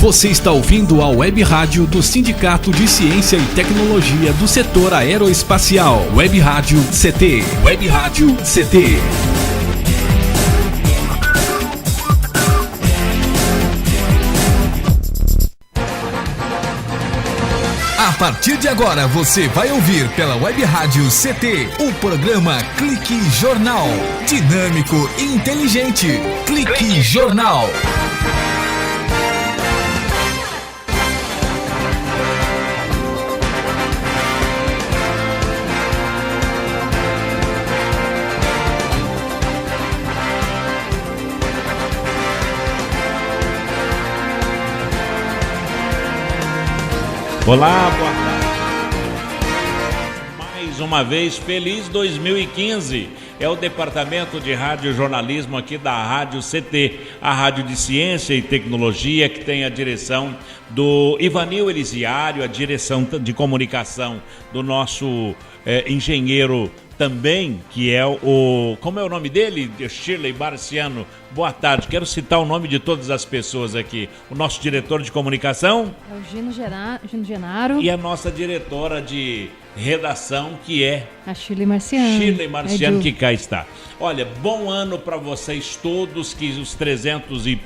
Você está ouvindo a Web Rádio do Sindicato de Ciência e Tecnologia do Setor Aeroespacial. Web Rádio CT. Web Rádio CT. A partir de agora você vai ouvir pela Web Rádio CT o programa Clique Jornal. Dinâmico e inteligente. Clique Jornal. Olá, boa tarde. Mais uma vez, feliz 2015. É o Departamento de Rádio Jornalismo aqui da Rádio CT, a Rádio de Ciência e Tecnologia, que tem a direção do Ivanil Elisiário, a direção de comunicação do nosso engenheiro também, que é o... Como é o nome dele? Shirley Marciano. Boa tarde. Quero citar o nome de todas as pessoas aqui. O nosso diretor de comunicação? É o Gino Genaro. E a nossa diretora de redação, que é... a Shirley Marciano. Shirley Marciano, que cá está. Olha, bom ano para vocês todos, que os 300 e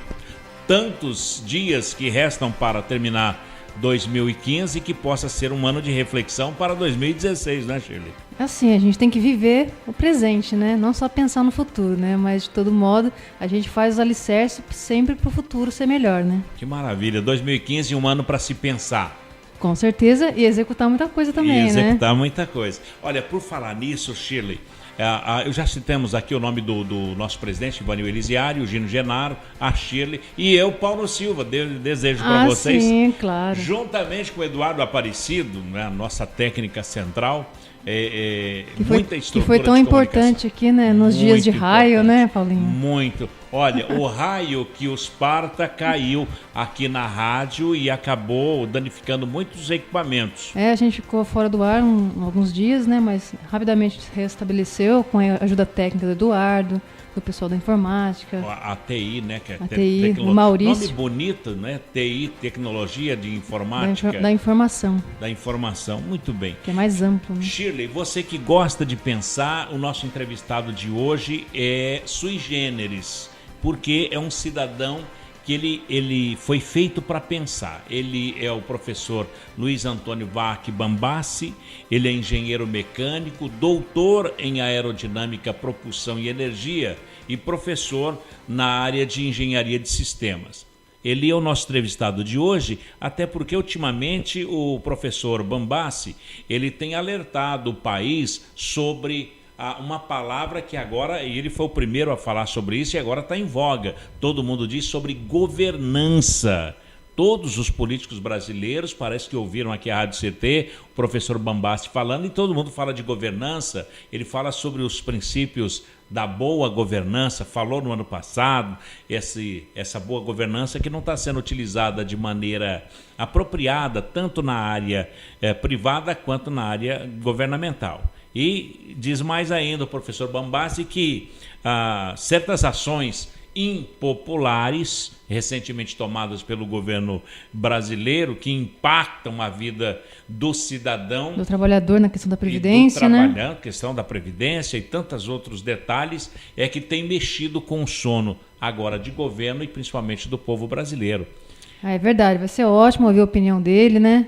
tantos dias que restam para terminar 2015, que possa ser um ano de reflexão para 2016, né, Shirley? Assim, a gente tem que viver o presente, né? Não só pensar no futuro, né? Mas, de todo modo, a gente faz os alicerces sempre para o futuro ser melhor, né? Que maravilha. 2015 um ano para se pensar. Com certeza, e executar muita coisa também, né? Executar muita coisa. Olha, por falar nisso, Shirley, eu já citamos aqui o nome do nosso presidente, Ivanil Elisiário, o Gino Genaro, a Shirley e eu, Paulo Silva. Desejo para vocês, sim, claro, juntamente com o Eduardo Aparecido, né, a nossa técnica central, muita estrutura. Que foi tão importante aqui, né? Nos muito dias de raio, importante, né, Paulinho? Muito. Olha, o raio que os parta caiu aqui na rádio e acabou danificando muitos equipamentos. A gente ficou fora do ar alguns dias, né? Mas rapidamente se restabeleceu com a ajuda técnica do Eduardo, do pessoal da informática. A TI, né? Que é a TI, o Maurício. Nome bonito, né? TI, Tecnologia de Informática. Da informação. Da informação, muito bem. Que é mais amplo, né? Shirley, você que gosta de pensar, o nosso entrevistado de hoje é sui generis, porque é um cidadão que ele foi feito para pensar. Ele é o professor Luiz Antônio Bach Bambassi, ele é engenheiro mecânico, doutor em aerodinâmica, propulsão e energia e professor na área de engenharia de sistemas. Ele é o nosso entrevistado de hoje, até porque ultimamente o professor Bambassi, ele tem alertado o país sobre uma palavra que agora, ele foi o primeiro a falar sobre isso e agora está em voga. Todo mundo diz sobre governança. Todos os políticos brasileiros parece que ouviram aqui a Rádio CT, o professor Bambassi falando, e todo mundo fala de governança. Ele fala sobre os princípios da boa governança, falou no ano passado, essa boa governança que não está sendo utilizada de maneira apropriada, tanto na área privada quanto na área governamental. E diz mais ainda o professor Bambassi que certas ações impopulares, recentemente tomadas pelo governo brasileiro, que impactam a vida do cidadão, do trabalhador na questão da previdência, né? Questão da previdência e tantos outros detalhes, é que tem mexido com o sono agora de governo e principalmente do povo brasileiro. É verdade, vai ser ótimo ouvir a opinião dele, né?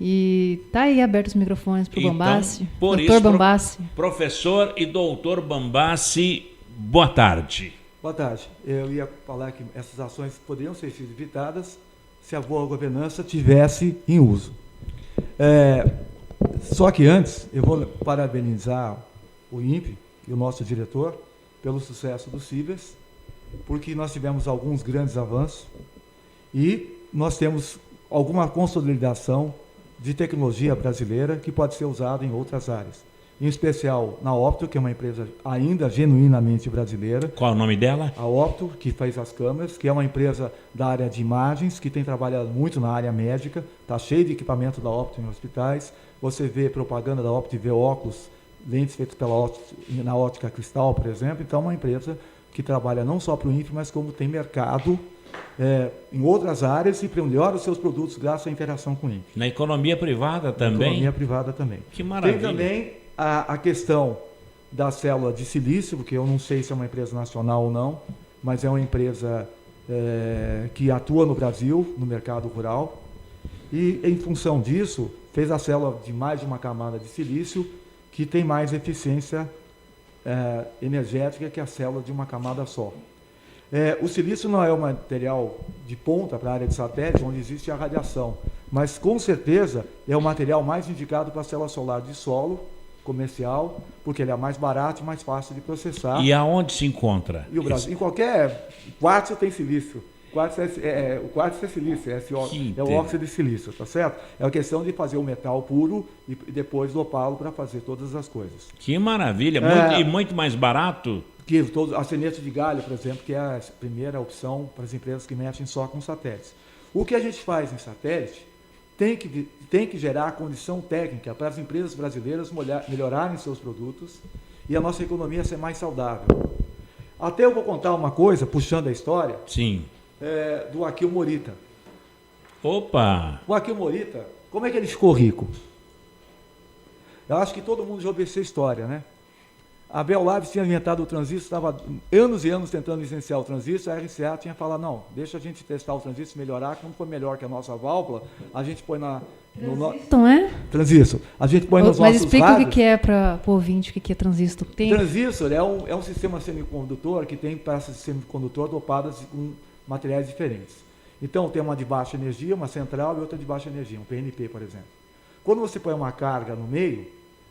E tá aí aberto os microfones para o Bambassi, doutor Bambassi. Professor e doutor Bambassi, boa tarde. Boa tarde. Eu ia falar que essas ações poderiam ser evitadas se a boa governança tivesse em uso. Só que antes, eu vou parabenizar o INPE e o nosso diretor pelo sucesso do Cibers, porque nós tivemos alguns grandes avanços e nós temos alguma consolidação de tecnologia brasileira que pode ser usada em outras áreas. Em especial na Opto, que é uma empresa ainda genuinamente brasileira. Qual é o nome dela? A Opto, que faz as câmeras, que é uma empresa da área de imagens, que tem trabalhado muito na área médica, está cheio de equipamento da Opto em hospitais. Você vê propaganda da Opto e vê óculos, lentes feitos pela Opto na ótica cristal, por exemplo. Então, é uma empresa que trabalha não só para o INPE, mas como tem mercado em outras áreas e melhora os seus produtos graças à interação com o INPE. Na economia privada também? Na economia privada também. Que maravilha. Tem também a questão da célula de silício, porque eu não sei se é uma empresa nacional ou não, mas é uma empresa que atua no Brasil, no mercado rural, e em função disso, fez a célula de mais de uma camada de silício, que tem mais eficiência energética que a célula de uma camada só. O silício não é um material de ponta para a área de satélite, onde existe a radiação, mas com certeza é o material mais indicado para a célula solar de solo, comercial, porque ele é mais barato e mais fácil de processar. E aonde se encontra? E o Brasil, em qualquer quartzo tem silício. O quartzo é silício, é o óxido de silício, tá certo? É a questão de fazer o metal puro e depois dopá-lo para fazer todas as coisas. Que maravilha, e muito mais barato? Que a semente de galho, por exemplo, que é a primeira opção para as empresas que mexem só com satélites. O que a gente faz em satélite tem que gerar a condição técnica para as empresas brasileiras melhorarem seus produtos e a nossa economia ser mais saudável. Até eu vou contar uma coisa, puxando a história. Sim. Do Akio Morita. Opa! O Akio Morita, como é que ele ficou rico? Eu acho que todo mundo já ouviu essa história, né? A Bell Labs tinha inventado o transistor, estava anos e anos tentando licenciar o transistor, a RCA tinha falado, não, deixa a gente testar o transistor, melhorar, quando for melhor que a nossa válvula, a gente põe Não é? Transistor. A gente põe nos Mas nossos explica rádios. o que é para o ouvinte, o que é transistor. Transistor é um sistema semicondutor que tem peças de semicondutor dopadas com materiais diferentes. Então tem uma de baixa energia, uma central e outra de baixa energia, um PNP, por exemplo. Quando você põe uma carga no meio,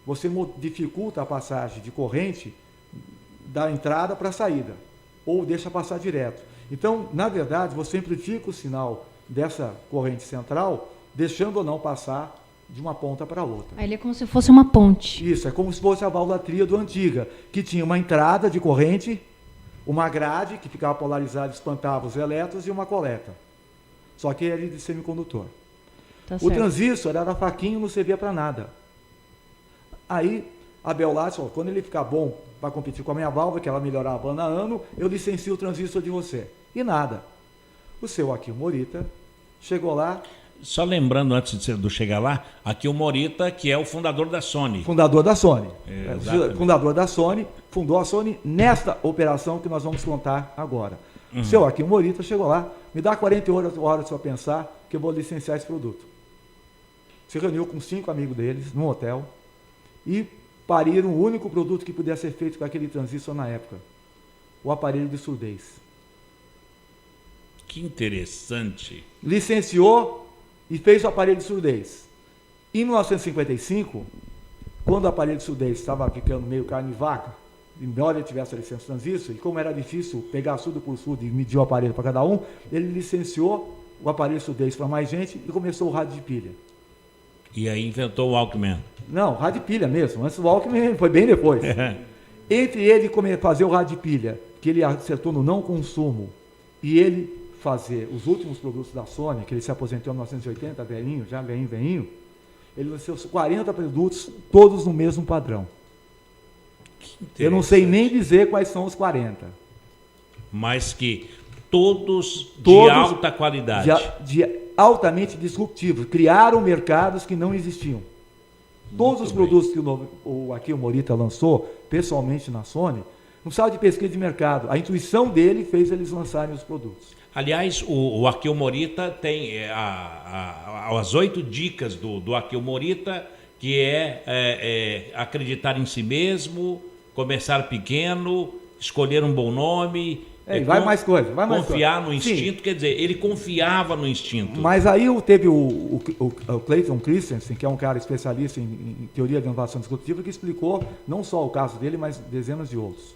você dificulta a passagem de corrente da entrada para a saída, ou deixa passar direto. Então, na verdade, você amplifica o sinal dessa corrente central, deixando ou não passar de uma ponta para outra. Aí ele é como se fosse uma ponte. Isso, é como se fosse a válvula tríado antiga, que tinha uma entrada de corrente, uma grade que ficava polarizada, espantava os elétrons e uma coleta. Só que ele de semicondutor. Tá O certo. transistor era fraquinho, não servia para nada. Aí a Bell Labs falou, quando ele ficar bom para competir com a minha válvula, que ela melhorava ano a ano, eu licencio o transistor de você. E nada. O seu Akio Morita chegou lá. Só lembrando, antes de chegar lá, aqui o Morita, que é o fundador da Sony. Fundador da Sony. Exatamente. Fundador da Sony, fundou a Sony nesta operação que nós vamos contar agora. O seu Akio Morita chegou lá, me dá 40 horas para pensar que eu vou licenciar esse produto. Se reuniu com 5 amigos deles, num hotel, e pariram o único produto que pudesse ser feito com aquele transistor na época, o aparelho de surdez. Que interessante. Licenciou e fez o aparelho de surdez. Em 1955, quando o aparelho de surdez estava ficando meio carne de vaca, embora ele tivesse a licença de transistor, e como era difícil pegar surdo por surdo e medir o aparelho para cada um, ele licenciou o aparelho de surdez para mais gente e começou o rádio de pilha. E aí inventou o Walkman. Não, rádio de pilha mesmo. Antes do Walkman foi bem depois. Entre ele fazer o rádio de pilha, que ele acertou no não consumo, e ele fazer os últimos produtos da Sony, que ele se aposentou em 1980, velhinho, já velhinho, ele lançou 40 produtos, todos no mesmo padrão. Eu não sei nem dizer quais são os 40. Mas que todos de alta qualidade. De altamente disruptivos. Criaram mercados que não existiam. Todos os produtos que o Akio Morita lançou, pessoalmente na Sony, não precisava de pesquisa de mercado. A intuição dele fez eles lançarem os produtos. Aliás, o Akio Morita tem as 8 dicas do Akio Morita, que é acreditar em si mesmo, começar pequeno, escolher um bom nome. Vai mais coisa. Confiar no instinto, sim. Quer dizer, ele confiava no instinto. Mas aí teve o Clayton Christensen, que é um cara especialista em teoria de inovação disruptiva, que explicou não só o caso dele, mas dezenas de outros.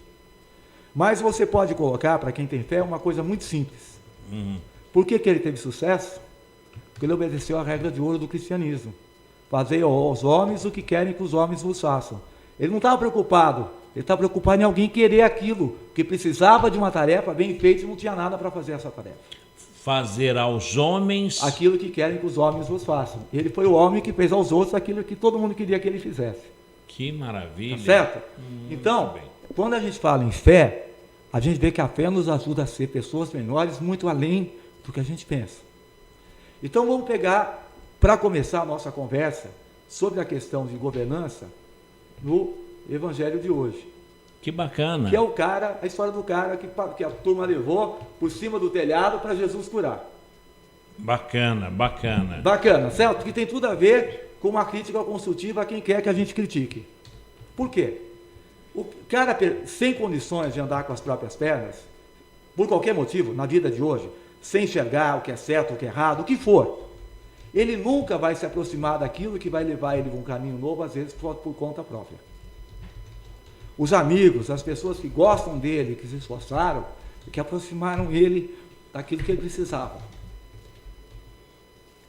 Mas você pode colocar, para quem tem fé, uma coisa muito simples. Por que ele teve sucesso? Porque ele obedeceu à regra de ouro do cristianismo. Fazer aos homens o que querem que os homens vos façam. Ele não estava preocupado. Ele estava preocupado em alguém querer aquilo, que precisava de uma tarefa bem feita e não tinha nada para fazer essa tarefa. Fazer aos homens aquilo que querem que os homens vos façam. Ele foi o homem que fez aos outros aquilo que todo mundo queria que ele fizesse. Que maravilha. Tá certo? Então, quando a gente fala em fé, a gente vê que a fé nos ajuda a ser pessoas melhores, muito além do que a gente pensa. Então vamos pegar, para começar a nossa conversa, sobre a questão de governança, no Evangelho de hoje. Que bacana. Que é a história do cara que a turma levou por cima do telhado para Jesus curar. Bacana, bacana. Bacana, certo? Que tem tudo a ver com uma crítica construtiva a quem quer que a gente critique. Por quê? O cara sem condições de andar com as próprias pernas, por qualquer motivo, na vida de hoje, sem enxergar o que é certo, o que é errado, o que for, ele nunca vai se aproximar daquilo que vai levar ele para um caminho novo, às vezes por conta própria. Os amigos, as pessoas que gostam dele, que se esforçaram, que aproximaram ele daquilo que ele precisava.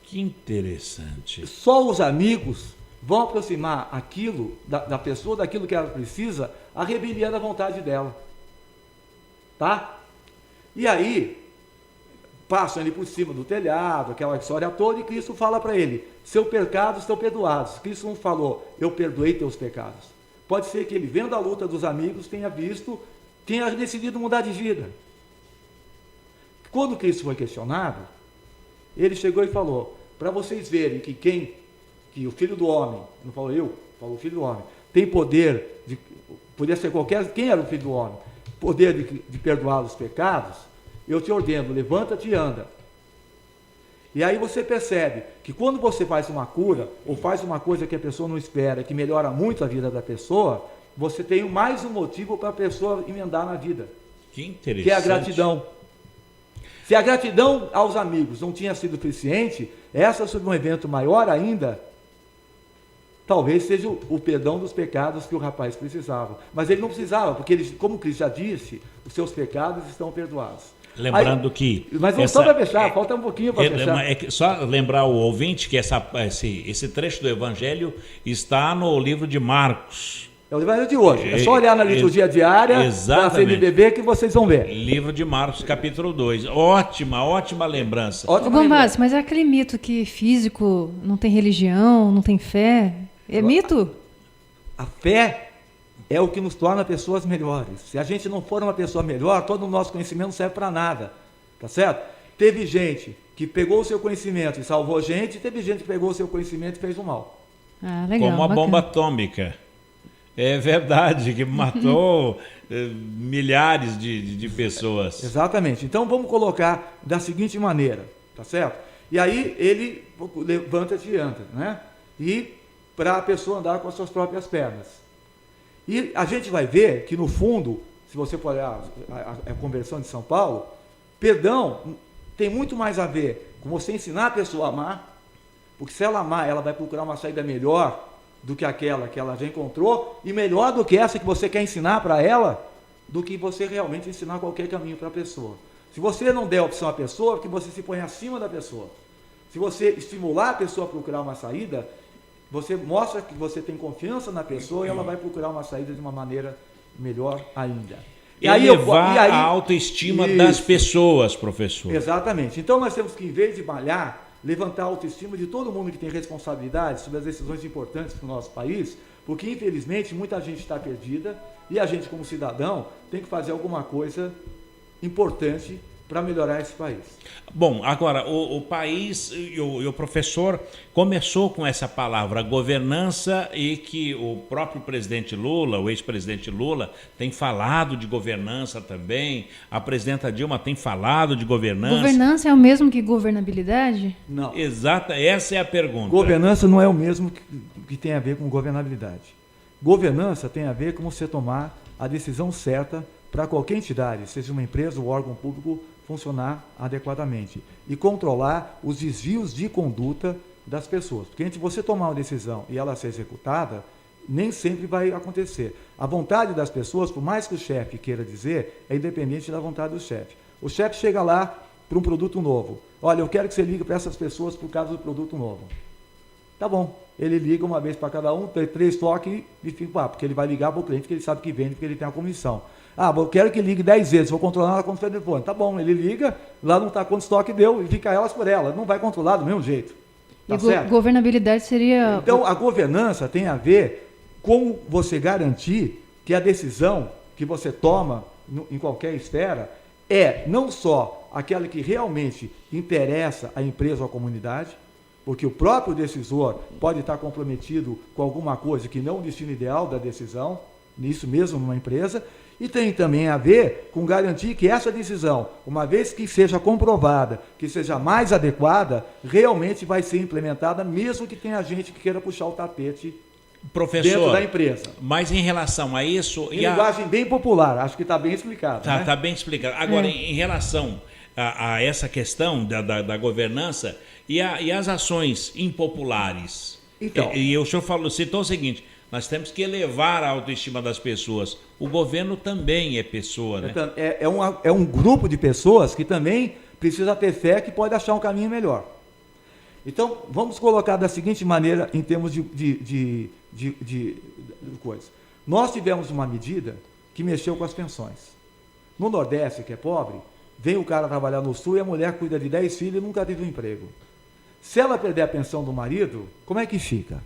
Que interessante. Só os amigos vão aproximar aquilo da pessoa, daquilo que ela precisa, a rebelião da vontade dela. Tá? E aí, passam ele por cima do telhado, aquela história toda, e Cristo fala para ele, seus pecados estão perdoados. Cristo não falou, eu perdoei teus pecados. Pode ser que ele, vendo a luta dos amigos, tenha decidido mudar de vida. Quando Cristo foi questionado, ele chegou e falou, para vocês verem que o Filho do Homem, não falou eu, falou o Filho do Homem, tem poder, podia ser quem era o Filho do Homem, poder de perdoar os pecados, eu te ordeno, levanta-te e anda. E aí você percebe que quando você faz uma cura, ou faz uma coisa que a pessoa não espera, que melhora muito a vida da pessoa, você tem mais um motivo para a pessoa emendar na vida. Que interessante. Que é a gratidão. Se a gratidão aos amigos não tinha sido suficiente, essa sobre um evento maior ainda, talvez seja o perdão dos pecados que o rapaz precisava. Mas ele não precisava, porque ele, como Cristo já disse, os seus pecados estão perdoados. Lembrando que... Mas não só para fechar, falta um pouquinho para fechar. Só lembrar o ouvinte que esse trecho do Evangelho está no livro de Marcos. É o Evangelho de hoje. É só olhar na liturgia diária da CNBB que vocês vão ver. Livro de Marcos, capítulo 2. Ótima lembrança. Bombás, mas é aquele mito que físico não tem religião, não tem fé. É mito? A fé é o que nos torna pessoas melhores. Se a gente não for uma pessoa melhor, todo o nosso conhecimento não serve para nada. Tá certo? Teve gente que pegou o seu conhecimento e salvou gente, e teve gente que pegou o seu conhecimento e fez o mal. Ah, legal. Como a bomba atômica. É verdade, que matou milhares de pessoas. Exatamente. Então vamos colocar da seguinte maneira, tá certo? E aí ele levanta-te e anda, né? E para a pessoa andar com as suas próprias pernas. E a gente vai ver que no fundo, se você for olhar a conversão de São Paulo, perdão tem muito mais a ver com você ensinar a pessoa a amar, porque se ela amar, ela vai procurar uma saída melhor do que aquela que ela já encontrou, e melhor do que essa que você quer ensinar para ela, do que você realmente ensinar qualquer caminho para a pessoa. Se você não der opção à pessoa, que você se põe acima da pessoa. Se você estimular a pessoa a procurar uma saída, você mostra que você tem confiança na pessoa e ela vai procurar uma saída de uma maneira melhor ainda. E elevar a autoestima das pessoas, professor. Exatamente. Então nós temos que, em vez de malhar, levantar a autoestima de todo mundo que tem responsabilidade sobre as decisões importantes para o nosso país, porque infelizmente muita gente está perdida e a gente, como cidadão, tem que fazer alguma coisa importante para melhorar esse país. Bom, agora, o país e o professor começou com essa palavra governança, e que o próprio presidente Lula, o ex-presidente Lula, tem falado de governança também, a presidenta Dilma tem falado de governança. Governança é o mesmo que governabilidade? Não. Exata, essa é a pergunta. Governança não é o mesmo que tem a ver com governabilidade. Governança tem a ver com você tomar a decisão certa para qualquer entidade, seja uma empresa ou órgão público, funcionar adequadamente e controlar os desvios de conduta das pessoas. Porque antes de você tomar uma decisão e ela ser executada, nem sempre vai acontecer. A vontade das pessoas, por mais que o chefe queira dizer, é independente da vontade do chefe. O chefe chega lá para um produto novo. Olha, eu quero que você ligue para essas pessoas por causa do produto novo. Tá bom. Ele liga uma vez para cada um, tem 3 toques e fica, porque ele vai ligar para o cliente que ele sabe que vende, porque ele tem a comissão. Eu quero que ligue 10 vezes, vou controlar ela quanto telefone. Tá bom, ele liga, lá não está quanto estoque deu, e fica elas por ela. Não vai controlar do mesmo jeito. Tá certo? Governabilidade seria... Então, a governança tem a ver com você garantir que a decisão que você toma em qualquer esfera é não só aquela que realmente interessa à empresa ou à comunidade, porque o próprio decisor pode estar comprometido com alguma coisa que não é o destino ideal da decisão, nisso mesmo numa empresa, e tem também a ver com garantir que essa decisão, uma vez que seja comprovada, que seja mais adequada, realmente vai ser implementada, mesmo que tenha gente que queira puxar o tapete, professor, dentro da empresa. Mas em relação a isso... Em linguagem bem popular, acho que está bem explicado. Tá, né? Tá bem explicado. Agora, em relação a essa questão da governança e as ações impopulares, Então, e o senhor citou o seguinte, nós temos que elevar a autoestima das pessoas. O governo também é pessoa, né? É um grupo de pessoas que também precisa ter fé que pode achar um caminho melhor. Então, vamos colocar da seguinte maneira em termos de coisa. Nós tivemos uma medida que mexeu com as pensões. No Nordeste, que é pobre, vem o cara trabalhar no Sul e a mulher cuida de 10 filhos e nunca teve um emprego. Se ela perder a pensão do marido, como é que fica?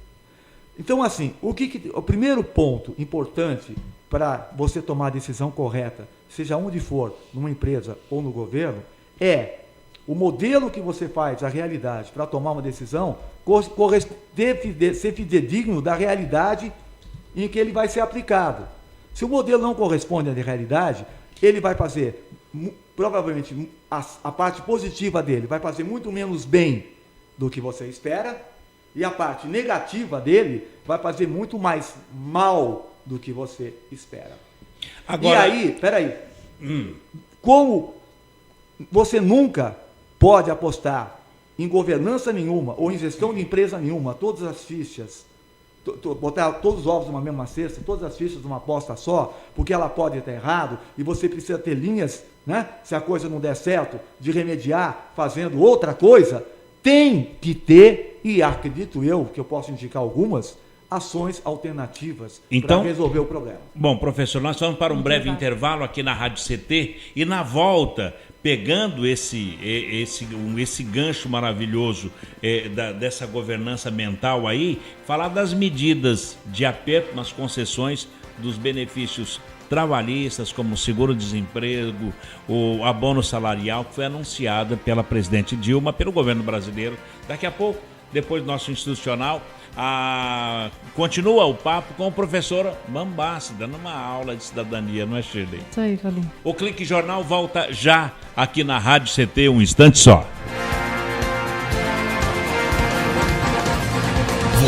Então, assim, o primeiro ponto importante para você tomar a decisão correta, seja onde for, numa empresa ou no governo, é o modelo que você faz, a realidade, para tomar uma decisão, ser fidedigno da realidade em que ele vai ser aplicado. Se o modelo não corresponde à realidade, ele vai fazer, provavelmente, a parte positiva dele vai fazer muito menos bem do que você espera, e a parte negativa dele vai fazer muito mais mal do que você espera. Agora... E aí, peraí, como você nunca pode apostar em governança nenhuma ou em gestão de empresa nenhuma, todas as fichas, botar todos os ovos numa mesma cesta, todas as fichas numa aposta só, porque ela pode estar errado e você precisa ter linhas, né? Se a coisa não der certo, de remediar fazendo outra coisa, tem que ter, e acredito eu que eu posso indicar algumas, ações alternativas para resolver o problema. Bom, professor, nós vamos para um breve intervalo aqui na Rádio CT e na volta, pegando esse gancho maravilhoso dessa governança mental aí, falar das medidas de aperto nas concessões dos benefícios trabalhistas, como o seguro-desemprego, o abono salarial, que foi anunciada pela presidente Dilma, pelo governo brasileiro. Daqui a pouco, depois do nosso institucional, continua o papo com o professor Mambassi, dando uma aula de cidadania, não é, Shirley? Isso aí, Valim. O Clique Jornal volta já aqui na Rádio CT, um instante só.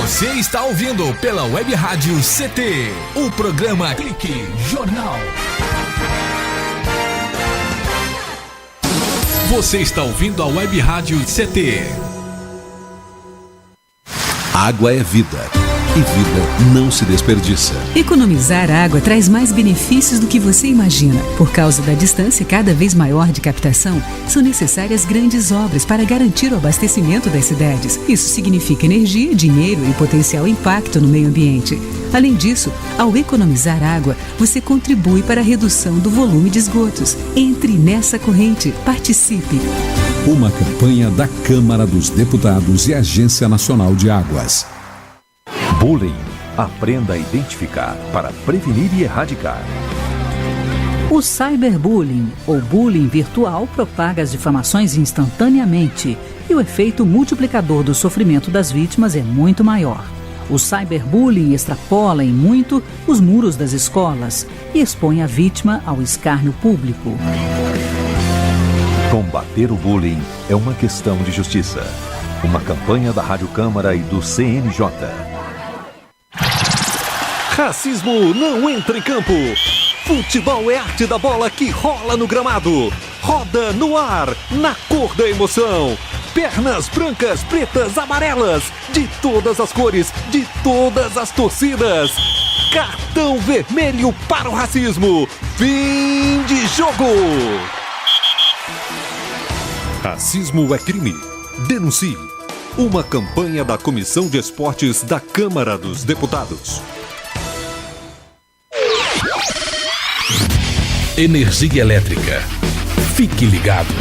Você está ouvindo pela Web Rádio CT, o programa Clique Jornal. Você está ouvindo a Web Rádio CT. Água é vida. E vida não se desperdiça. Economizar água traz mais benefícios do que você imagina. Por causa da distância cada vez maior de captação, são necessárias grandes obras para garantir o abastecimento das cidades. Isso significa energia, dinheiro e potencial impacto no meio ambiente. Além disso, ao economizar água, você contribui para a redução do volume de esgotos. Entre nessa corrente. Participe. Uma campanha da Câmara dos Deputados e Agência Nacional de Águas. Bullying. Aprenda a identificar para prevenir e erradicar. O cyberbullying, ou bullying virtual, propaga as difamações instantaneamente e o efeito multiplicador do sofrimento das vítimas é muito maior. O cyberbullying extrapola em muito os muros das escolas e expõe a vítima ao escárnio público. Combater o bullying é uma questão de justiça. Uma campanha da Rádio Câmara e do CNJ. Racismo não entra em campo. Futebol é arte da bola que rola no gramado. Roda no ar, na cor da emoção. Pernas brancas, pretas, amarelas. De todas as cores, de todas as torcidas. Cartão vermelho para o racismo. Fim de jogo. Racismo é crime. Denuncie. Uma campanha da Comissão de Esportes da Câmara dos Deputados. Energia elétrica. Fique ligado.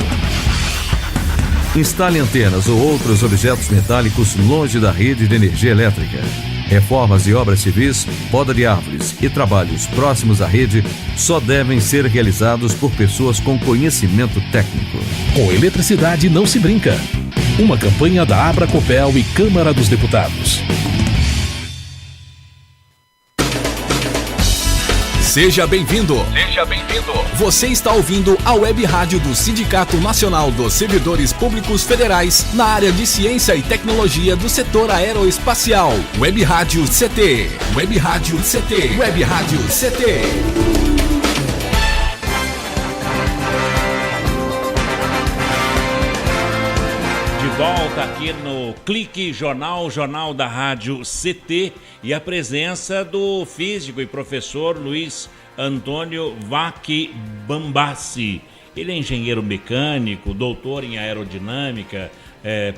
Instale antenas ou outros objetos metálicos longe da rede de energia elétrica. Reformas e obras civis, poda de árvores e trabalhos próximos à rede só devem ser realizados por pessoas com conhecimento técnico. Com eletricidade não se brinca. Uma campanha da Abracopel e Câmara dos Deputados. Seja bem-vindo. Seja bem-vindo. Você está ouvindo a Web Rádio do Sindicato Nacional dos Servidores Públicos Federais na área de Ciência e Tecnologia do setor aeroespacial. Web Rádio CT. Web Rádio CT. Web Rádio CT. Volta aqui no Clique Jornal, Jornal da Rádio CT, e a presença do físico e professor Luiz Antônio Vacchi Bambassi. Ele é engenheiro mecânico, doutor em aerodinâmica,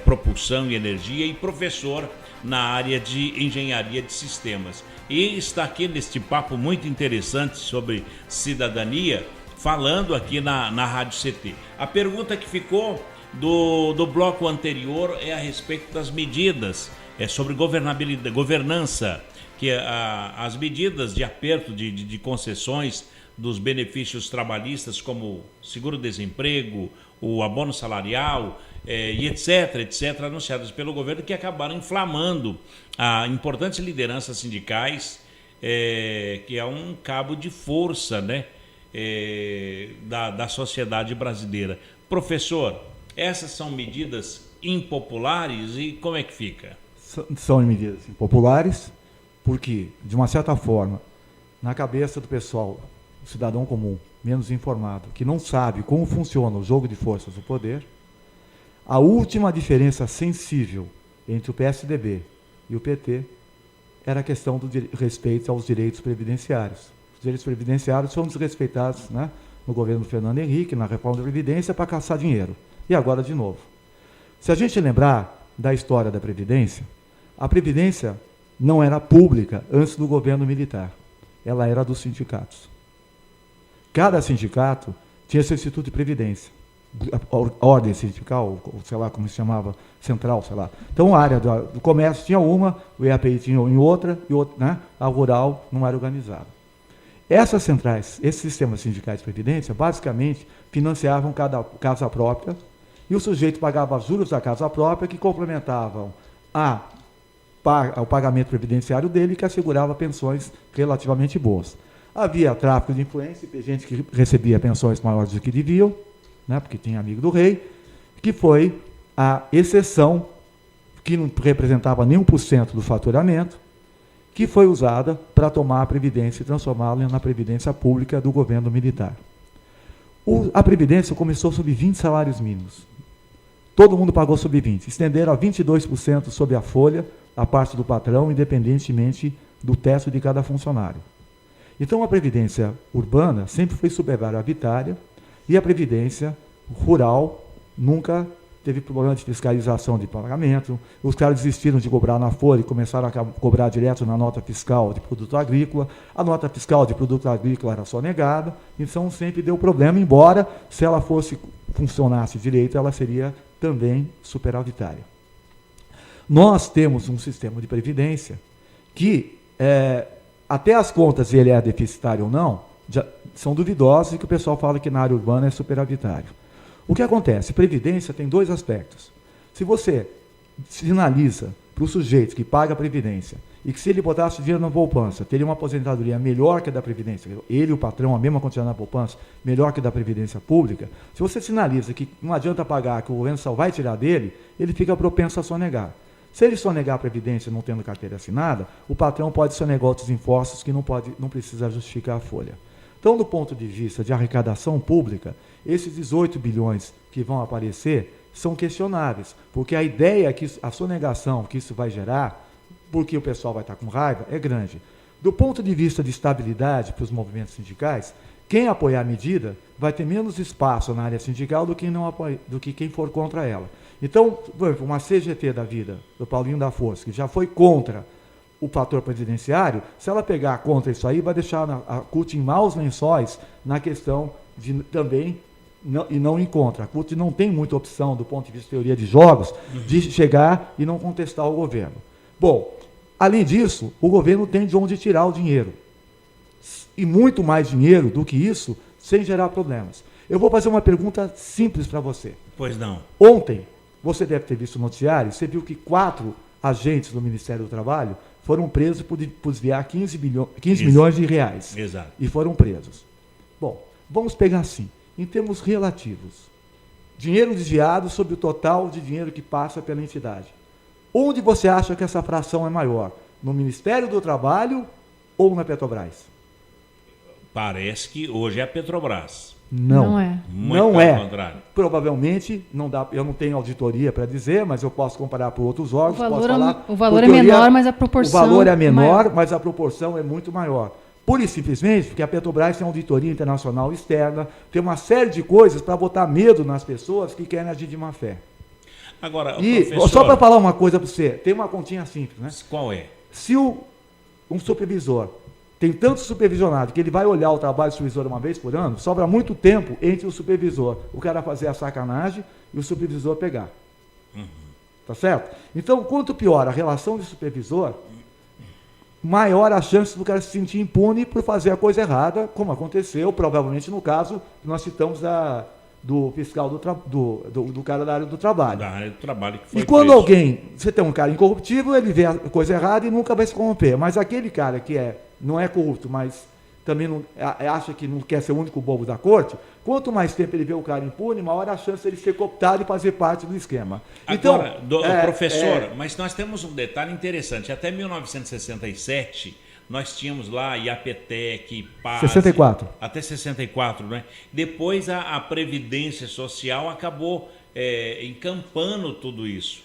propulsão e energia e professor na área de engenharia de sistemas. E está aqui neste papo muito interessante sobre cidadania, falando aqui na Rádio CT. A pergunta que ficou do bloco anterior é a respeito das medidas, sobre governança, que as medidas de aperto de concessões dos benefícios trabalhistas, como seguro-desemprego, o abono salarial, e etc., anunciadas pelo governo, que acabaram inflamando a importantes lideranças sindicais, que é um cabo de força, né, da sociedade brasileira. Professor, essas são medidas impopulares e como é que fica? São medidas impopulares porque, de uma certa forma, na cabeça do pessoal, do cidadão comum, menos informado, que não sabe como funciona o jogo de forças do poder, a última diferença sensível entre o PSDB e o PT era a questão do respeito aos direitos previdenciários. Os direitos previdenciários foram desrespeitados, né, no governo do Fernando Henrique, na reforma da Previdência, para caçar dinheiro. E agora de novo. Se a gente lembrar da história da Previdência, a Previdência não era pública antes do governo militar. Ela era dos sindicatos. Cada sindicato tinha seu instituto de previdência. A ordem sindical, sei lá como se chamava, central, sei lá. Então a área do comércio tinha uma, o EAPI tinha em outra, né? A rural não era organizada. Essas centrais, esses sistemas sindicais de previdência, basicamente financiavam cada casa própria, e o sujeito pagava juros da casa própria que complementavam ao pagamento previdenciário dele, que assegurava pensões relativamente boas. Havia tráfico de influência, gente que recebia pensões maiores do que deviam, né, porque tinha amigo do rei, que foi a exceção, que não representava nem 1% do faturamento, que foi usada para tomar a Previdência e transformá-la na Previdência Pública do governo militar. A Previdência começou sob 20 salários mínimos. Todo mundo pagou sob 20. Estenderam a 22% sobre a folha, a parte do patrão, independentemente do teto de cada funcionário. Então, a Previdência urbana sempre foi superavitária e a Previdência rural nunca teve problema de fiscalização de pagamento. Os caras desistiram de cobrar na folha e começaram a cobrar direto na nota fiscal de produto agrícola. A nota fiscal de produto agrícola era sonegada, então sempre deu problema, embora, se ela funcionasse direito, ela seria também superavitária. Nós temos um sistema de previdência que, até as contas, se ele é deficitário ou não, já são duvidosas, e que o pessoal fala que na área urbana é superavitário. O que acontece? Previdência tem dois aspectos. Se você sinaliza para o sujeito que paga a Previdência e que, se ele botasse dinheiro na poupança, teria uma aposentadoria melhor que a da Previdência, ele e o patrão, a mesma quantidade na poupança, melhor que a da Previdência Pública, se você sinaliza que não adianta pagar, que o governo só vai tirar dele, ele fica propenso a sonegar. Se ele sonegar a Previdência não tendo carteira assinada, o patrão pode sonegar outros impostos que não precisa justificar a folha. Então, do ponto de vista de arrecadação pública, esses 18 bilhões que vão aparecer são questionáveis, porque a ideia que a sonegação que isso vai gerar, porque o pessoal vai estar com raiva, é grande. Do ponto de vista de estabilidade para os movimentos sindicais, quem apoiar a medida vai ter menos espaço na área sindical do que quem for contra ela. Então, por exemplo, uma CGT da vida, do Paulinho da Força, que já foi contra o fator presidenciário, se ela pegar contra isso aí, vai deixar a CUT em maus lençóis na questão de também não encontra. A CUT não tem muita opção, do ponto de vista de teoria de jogos, de chegar e não contestar o governo. Bom, Além disso, o governo tem de onde tirar o dinheiro. E muito mais dinheiro do que isso, sem gerar problemas. Eu vou fazer uma pergunta simples para você. Pois não. Ontem, você deve ter visto o noticiário, você viu que 4 agentes do Ministério do Trabalho foram presos por desviar 15 milhões de reais. Exato. E foram presos. Bom, vamos pegar assim, em termos relativos. Dinheiro desviado sobre o total de dinheiro que passa pela entidade. Onde você acha que essa fração é maior? No Ministério do Trabalho ou na Petrobras? Parece que hoje é a Petrobras. Não é. Muito ao contrário. Provavelmente, não dá, eu não tenho auditoria para dizer, mas eu posso comparar por outros órgãos. O valor é menor, mas a proporção... O valor é menor, mas a proporção é muito maior. Pura e simplesmente porque a Petrobras tem auditoria internacional externa, tem uma série de coisas para botar medo nas pessoas que querem agir de má fé. Agora, e professor... só para falar uma coisa para você, tem uma continha simples, né? Qual é? Se um supervisor tem tanto supervisionado que ele vai olhar o trabalho do supervisor uma vez por ano, sobra muito tempo entre o supervisor, o cara fazer a sacanagem e o supervisor pegar. Tá certo? Então, quanto pior a relação de supervisor, maior a chance do cara se sentir impune por fazer a coisa errada, como aconteceu, provavelmente, no caso que nós citamos do fiscal do cara da área do trabalho. Da área do trabalho que foi E quando preso. você tem um cara incorruptível, ele vê a coisa errada e nunca vai se corromper. Mas aquele cara que não é corrupto, mas também acha que não quer ser o único bobo da corte, quanto mais tempo ele vê o cara impune, maior a chance de ele ser cooptado e fazer parte do esquema. Agora, professor, mas nós temos um detalhe interessante. Até 1967, nós tínhamos lá IAPTEC, PAS... 64. Até 64, né? Depois a Previdência Social acabou encampando tudo isso.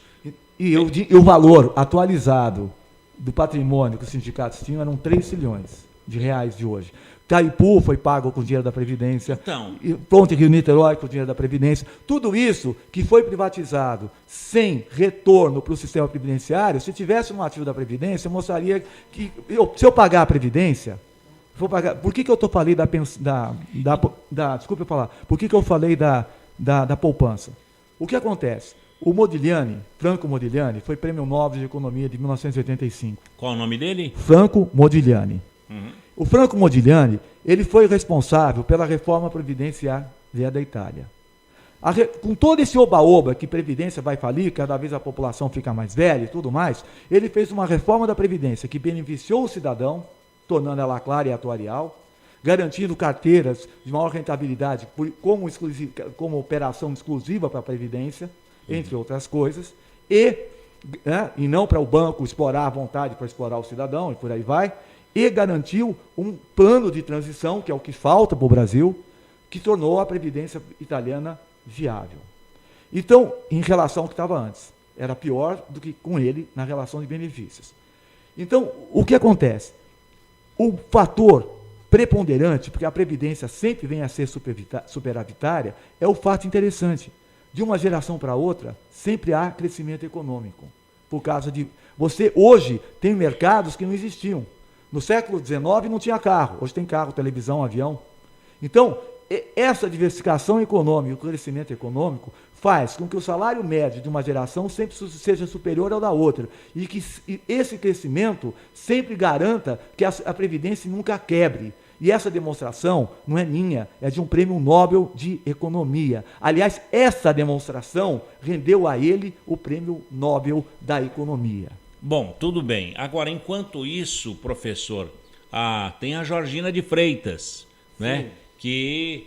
E o valor atualizado do patrimônio que os sindicatos tinham eram 3 trilhões de reais de hoje. Itaipu foi pago com o dinheiro da Previdência. Então. Ponte Rio-Niterói com o dinheiro da Previdência. Tudo isso que foi privatizado sem retorno para o sistema previdenciário, se tivesse um ativo da Previdência, mostraria que, se eu pagar a Previdência, vou pagar. Por que eu falei desculpa eu falar. Por que eu falei da poupança? O que acontece? O Modigliani, Franco Modigliani, foi Prêmio Nobel de Economia de 1985. Qual o nome dele? Franco Modigliani. O Franco Modigliani, ele foi responsável pela reforma previdenciária da Itália. Com todo esse oba-oba que Previdência vai falir, cada vez a população fica mais velha e tudo mais, ele fez uma reforma da Previdência que beneficiou o cidadão, tornando ela clara e atuarial, garantindo carteiras de maior rentabilidade como operação exclusiva para a Previdência, entre outras coisas, e não para o banco explorar à vontade para explorar o cidadão e por aí vai, e garantiu um plano de transição, que é o que falta para o Brasil, que tornou a Previdência italiana viável. Então, em relação ao que estava antes, era pior do que com ele na relação de benefícios. Então, o que acontece? O fator preponderante, porque a Previdência sempre vem a ser superavitária, é o fato interessante. De uma geração para outra, sempre há crescimento econômico. Por causa de... Você, hoje, tem mercados que não existiam. No século XIX não tinha carro, hoje tem carro, televisão, avião. Então, essa diversificação econômica, o crescimento econômico, faz com que o salário médio de uma geração sempre seja superior ao da outra. E que esse crescimento sempre garanta que a Previdência nunca quebre. E essa demonstração não é minha, é de um Prêmio Nobel de Economia. Aliás, essa demonstração rendeu a ele o Prêmio Nobel da Economia. Bom, tudo bem. Agora, enquanto isso, professor, tem a Georgina de Freitas, né? Que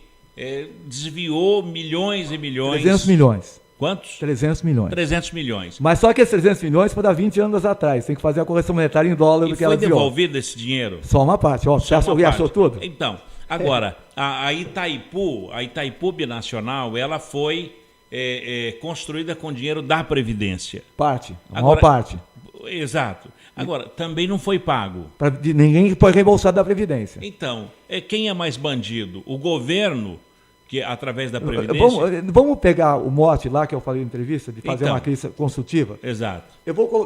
desviou milhões e milhões. 300 milhões. Quantos? 300 milhões. 300 milhões. Mas só que esses 300 milhões foi há 20 anos atrás. Tem que fazer a correção monetária em dólar do que ela desviou. E foi devolvido esse dinheiro? Só uma parte. Você achou tudo? Então, agora, a Itaipu Binacional, ela foi construída com dinheiro da Previdência. Parte, a maior parte. Exato. Agora, também não foi pago. Ninguém foi reembolsado da Previdência. Então, quem é mais bandido? O governo, que através da Previdência... Vamos pegar o mote lá que eu falei na entrevista, de fazer uma crise construtiva? Exato.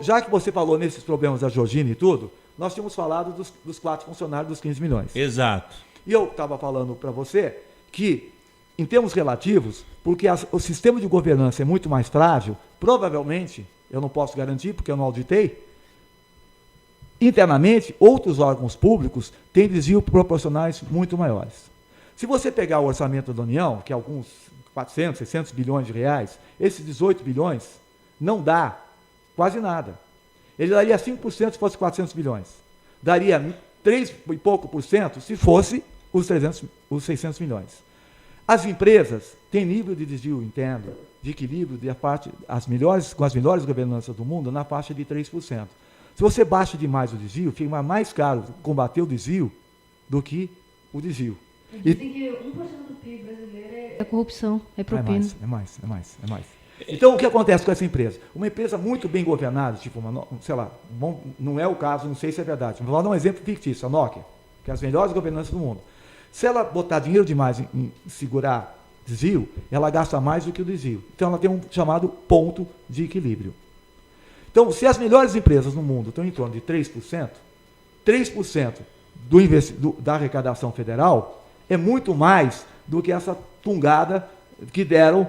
Já que você falou nesses problemas da Georgina e tudo, nós tínhamos falado dos 4 funcionários dos 15 milhões. Exato. E eu estava falando para você que, em termos relativos, porque o sistema de governança é muito mais frágil, provavelmente... Eu não posso garantir, porque eu não auditei. internamente, outros órgãos públicos têm desvio proporcionais muito maiores. Se você pegar o orçamento da União, que é alguns 400, 600 bilhões de reais, esses 18 bilhões não dá quase nada. Ele daria 5% se fosse 400 bilhões. Daria 3 e pouco por cento se fosse os 600 milhões. As empresas têm nível de desvio interno, de equilíbrio com as melhores governanças do mundo na faixa de 3%. Se você baixa demais o desvio, fica mais caro combater o desvio do que o desvio. Dizem que 1% do PIB brasileiro é corrupção, é propina. É mais. Então, o que acontece com essa empresa? Uma empresa muito bem governada, tipo, não é o caso, não sei se é verdade, mas vou dar um exemplo fictício, a Nokia, que é as melhores governanças do mundo. Se ela botar dinheiro demais em segurar desvio, ela gasta mais do que o desvio. Então, ela tem um chamado ponto de equilíbrio. Então, se as melhores empresas no mundo estão em torno de 3% da arrecadação federal é muito mais do que essa tungada que deram,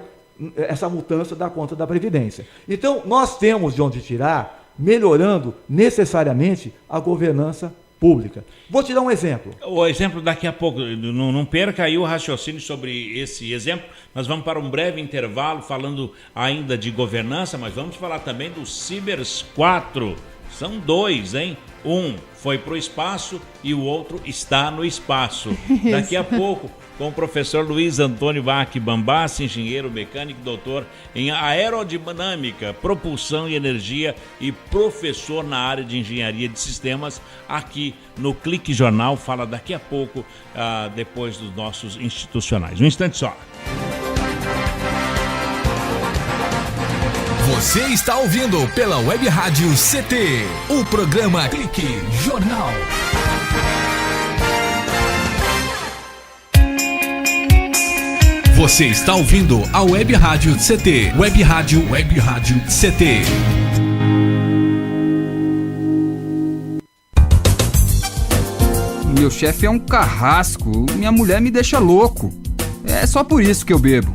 essa mudança da conta da Previdência. Então, nós temos de onde tirar, melhorando necessariamente a governança pública. Vou te dar um exemplo. O exemplo daqui a pouco, não perca aí o raciocínio sobre esse exemplo. Nós vamos para um breve intervalo falando ainda de governança, mas vamos falar também do Cibers 4. São 2, hein? Um foi para o espaço e o outro está no espaço. Daqui a pouco, com o professor Luiz Antônio Bach Bambassi, engenheiro mecânico, doutor em aerodinâmica, propulsão e energia e professor na área de engenharia de sistemas, aqui no Clique Jornal. Fala daqui a pouco, depois dos nossos institucionais. Um instante só. Você está ouvindo pela Web Rádio CT, o programa Clique Jornal. Você está ouvindo a Web Rádio CT, Web Rádio CT. Meu chefe é um carrasco, minha mulher me deixa louco. É só por isso que eu bebo.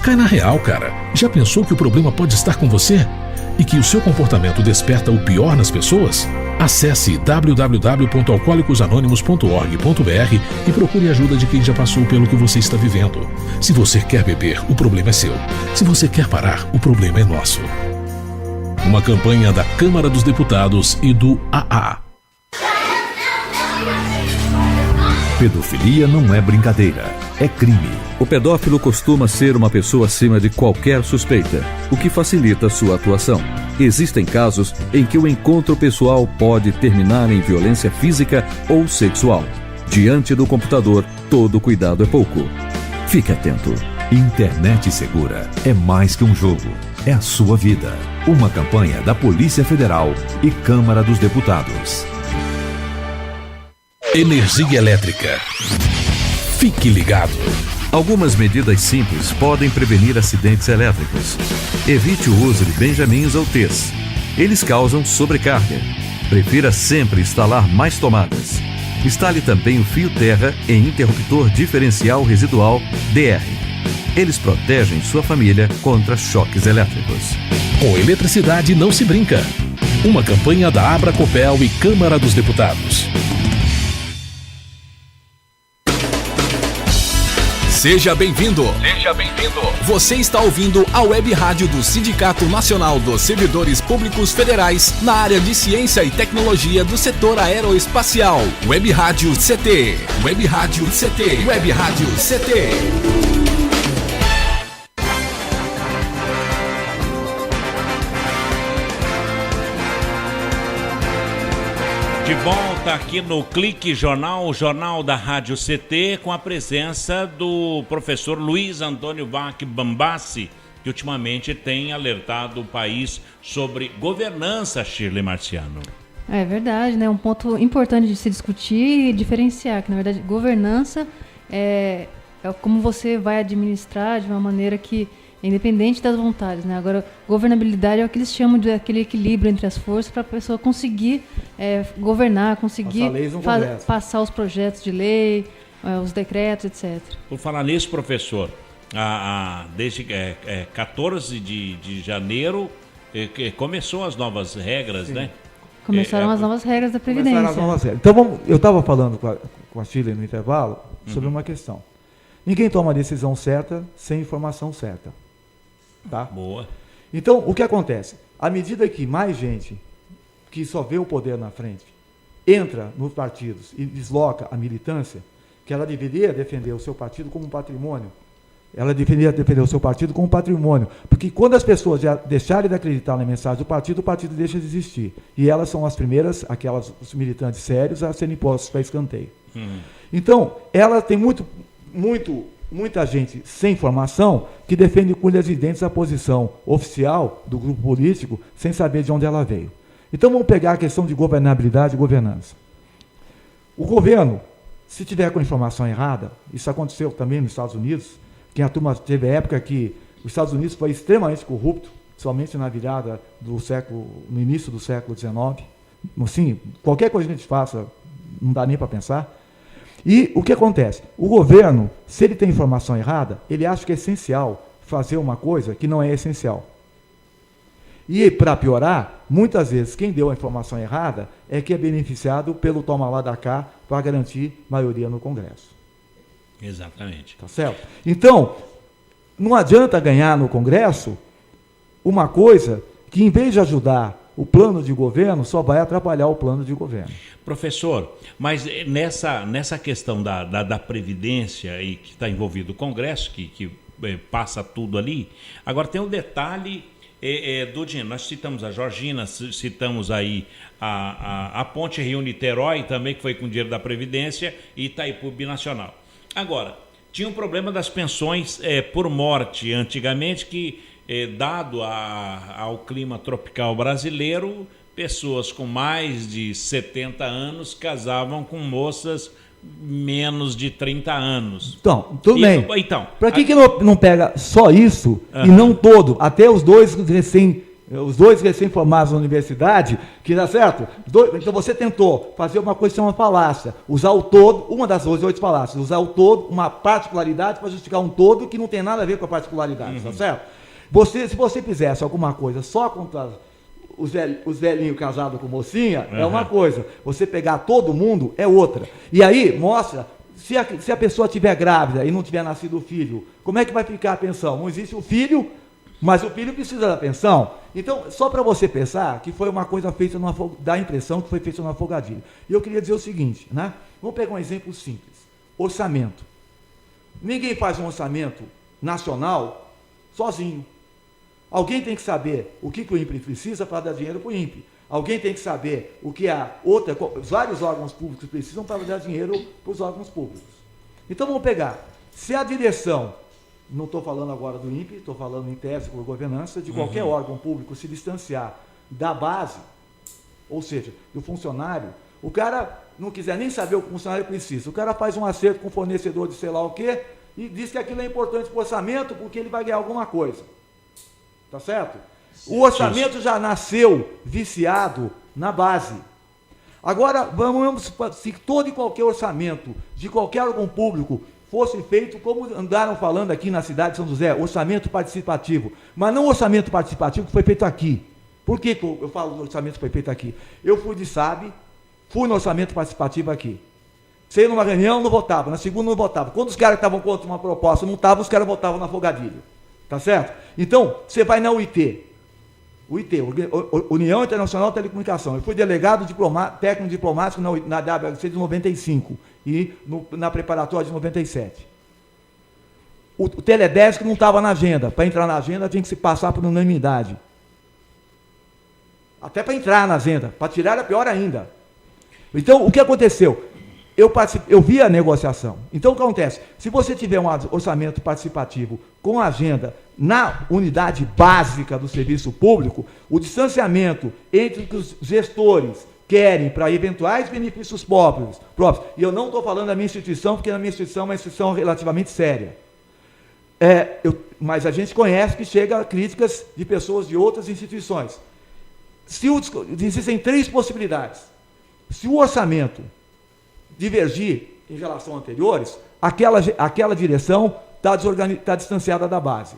Cai na real, cara. Já pensou que o problema pode estar com você? E que o seu comportamento desperta o pior nas pessoas? Acesse www.alcoolicosanonimos.org.br e procure ajuda de quem já passou pelo que você está vivendo. Se você quer beber, o problema é seu. Se você quer parar, o problema é nosso. Uma campanha da Câmara dos Deputados e do AA. Pedofilia não é brincadeira, é crime. O pedófilo costuma ser uma pessoa acima de qualquer suspeita, o que facilita sua atuação. Existem casos em que o encontro pessoal pode terminar em violência física ou sexual. Diante do computador, todo cuidado é pouco. Fique atento. Internet segura é mais que um jogo, é a sua vida. Uma campanha da Polícia Federal e Câmara dos Deputados. Energia elétrica. Fique ligado. Algumas medidas simples podem prevenir acidentes elétricos. Evite o uso de benjamins ou T's. Eles causam sobrecarga. Prefira sempre instalar mais tomadas. Instale também o fio terra em interruptor diferencial residual DR. Eles protegem sua família contra choques elétricos. Com eletricidade não se brinca. Uma campanha da Abracopel e Câmara dos Deputados. Seja bem-vindo. Seja bem-vindo. Você está ouvindo a Web Rádio do Sindicato Nacional dos Servidores Públicos Federais na área de ciência e tecnologia do setor aeroespacial. Web Rádio CT. Web Rádio CT. Web Rádio CT. De volta aqui no Clique Jornal, o jornal da Rádio CT, com a presença do professor Luiz Antônio Bach Bambassi, que ultimamente tem alertado o país sobre governança, Shirley Marciano. É verdade, né? Um ponto importante de se discutir e diferenciar, que na verdade governança é como você vai administrar de uma maneira que é independente das vontades, né? Agora, governabilidade é o que eles chamam de aquele equilíbrio entre as forças para a pessoa conseguir governar, conseguir passar os projetos de lei, os decretos, etc. Por falar nisso, professor, desde 14 de janeiro começou as novas regras, sim, né? Começaram as novas regras da Previdência. Começaram as novas regras. Então, eu estava falando com a Shirley no intervalo sobre uma questão. Ninguém toma a decisão certa sem informação certa. Tá? Boa. Então, o que acontece? À medida que mais gente que só vê o poder na frente entra nos partidos e desloca a militância, que ela deveria defender o seu partido como um patrimônio, ela deveria defender o seu partido como um patrimônio, porque quando as pessoas já deixarem de acreditar na mensagem do partido, o partido deixa de existir. E elas são as primeiras, os militantes sérios, a serem postos para escanteio. Então, ela tem muita gente sem formação que defende com unhas e dentes a posição oficial do grupo político sem saber de onde ela veio. Então vamos pegar a questão de governabilidade e governança. O governo, se tiver com informação errada, isso aconteceu também nos Estados Unidos, que a turma teve época que os Estados Unidos foi extremamente corrupto, somente na virada do século, no início do século XIX. Assim, qualquer coisa que a gente faça, não dá nem para pensar. E o que acontece? O governo, se ele tem informação errada, ele acha que é essencial fazer uma coisa que não é essencial. E, para piorar, muitas vezes quem deu a informação errada é que é beneficiado pelo toma lá da cá para garantir maioria no Congresso. Exatamente. Tá certo? Então, não adianta ganhar no Congresso uma coisa que, em vez de ajudar o plano de governo, só vai atrapalhar o plano de governo. Professor, mas nessa questão da Previdência e que está envolvido o Congresso, que passa tudo ali, agora tem um detalhe do dinheiro. Nós citamos a Georgina, citamos aí a Ponte Rio-Niterói também, que foi com dinheiro da Previdência, e Itaipu Binacional. Agora, tinha um problema das pensões por morte antigamente, que dado ao clima tropical brasileiro, pessoas com mais de 70 anos casavam com moças menos de 30 anos. Então, tudo bem. Então, para que não pega só isso e não todo? Até os dois recém-formados na universidade, que dá certo? Então você tentou fazer uma coisa que é uma falácia, usar o todo, uma das 8 falácias, usar o todo, uma particularidade para justificar um todo que não tem nada a ver com a particularidade, tá certo? Se você fizesse alguma coisa só contra os velhinhos casados com mocinha, é uma coisa. Você pegar todo mundo é outra. E aí mostra, se a pessoa estiver grávida e não tiver nascido o filho, como é que vai ficar a pensão? Não existe o filho, mas o filho precisa da pensão. Então, só para você pensar que foi uma coisa feita, dá a impressão que foi feita numa folgadilha. E eu queria dizer o seguinte, né? Vamos pegar um exemplo simples. Orçamento. Ninguém faz um orçamento nacional sozinho. Alguém tem que saber o que o INPE precisa para dar dinheiro para o INPE. Alguém tem que saber o que vários órgãos públicos precisam para dar dinheiro para os órgãos públicos. Então vamos pegar. Se a direção, não estou falando agora do INPE, estou falando em tese por governança, de qualquer órgão público se distanciar da base, ou seja, do funcionário, o cara não quiser nem saber o que o funcionário precisa. O cara faz um acerto com o fornecedor de sei lá o quê e diz que aquilo é importante para o orçamento porque ele vai ganhar alguma coisa. Tá certo? O orçamento já nasceu viciado na base. Agora, vamos, se todo e qualquer orçamento de qualquer órgão público fosse feito, como andaram falando aqui na cidade de São José, orçamento participativo, mas não orçamento participativo que foi feito aqui. Por que eu falo do orçamento que foi feito aqui? Eu fui de SAB, fui no orçamento participativo aqui. Saí numa reunião, não votava, na segunda não votava. Quando os caras estavam contra uma proposta não estavam, os caras votavam na folgadilha. Tá certo? Então, você vai na UIT, União Internacional de Telecomunicação. Eu fui delegado técnico diplomático na WHC de 95 e na preparatória de 97. O Teledesk não estava na agenda. Para entrar na agenda tinha que se passar por unanimidade. Até para entrar na agenda. Para tirar é pior ainda. Então, o que aconteceu? Eu vi a negociação. Então, o que acontece? Se você tiver um orçamento participativo com agenda na unidade básica do serviço público, o distanciamento entre o que os gestores querem para eventuais benefícios próprios, e eu não estou falando da minha instituição, porque a minha instituição é uma instituição relativamente séria. Mas a gente conhece que chega críticas de pessoas de outras instituições. Existem 3 possibilidades. Se o orçamento divergir em relação a anteriores, aquela direção está distanciada da base.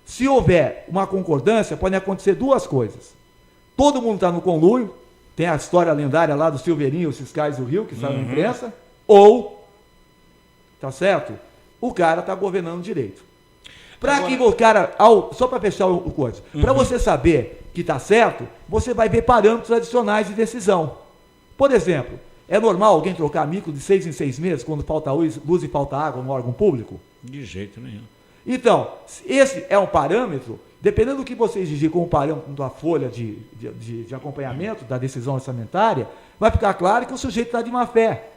Se houver uma concordância, podem acontecer 2 coisas. Todo mundo está no conluio, tem a história lendária lá do Silveirinho, os fiscais do Rio, que saiu na imprensa, ou, tá certo? O cara está governando direito. Para que o cara, só para fechar o coisa, para você saber que está certo, você vai ver parâmetros adicionais de decisão. Por exemplo, é normal alguém trocar micro de 6 em 6 meses quando falta luz e falta água no órgão público? De jeito nenhum. Então, esse é um parâmetro, dependendo do que você exigir como parâmetro da folha de acompanhamento da decisão orçamentária, vai ficar claro que o sujeito está de má fé.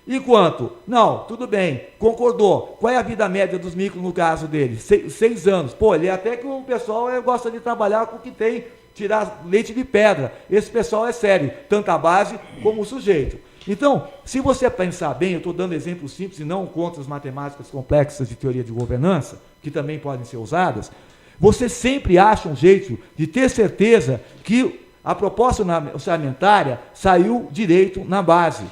Enquanto, não, tudo bem, concordou. Qual é a vida média dos micros no caso dele? 6 anos. Pô, ele até que o pessoal gosta de trabalhar com o que tem, tirar leite de pedra. Esse pessoal é sério, tanto a base como o sujeito. Então, se você pensar bem, eu estou dando exemplos simples e não contas matemáticas complexas de teoria de governança, que também podem ser usadas, você sempre acha um jeito de ter certeza que a proposta orçamentária saiu direito na base.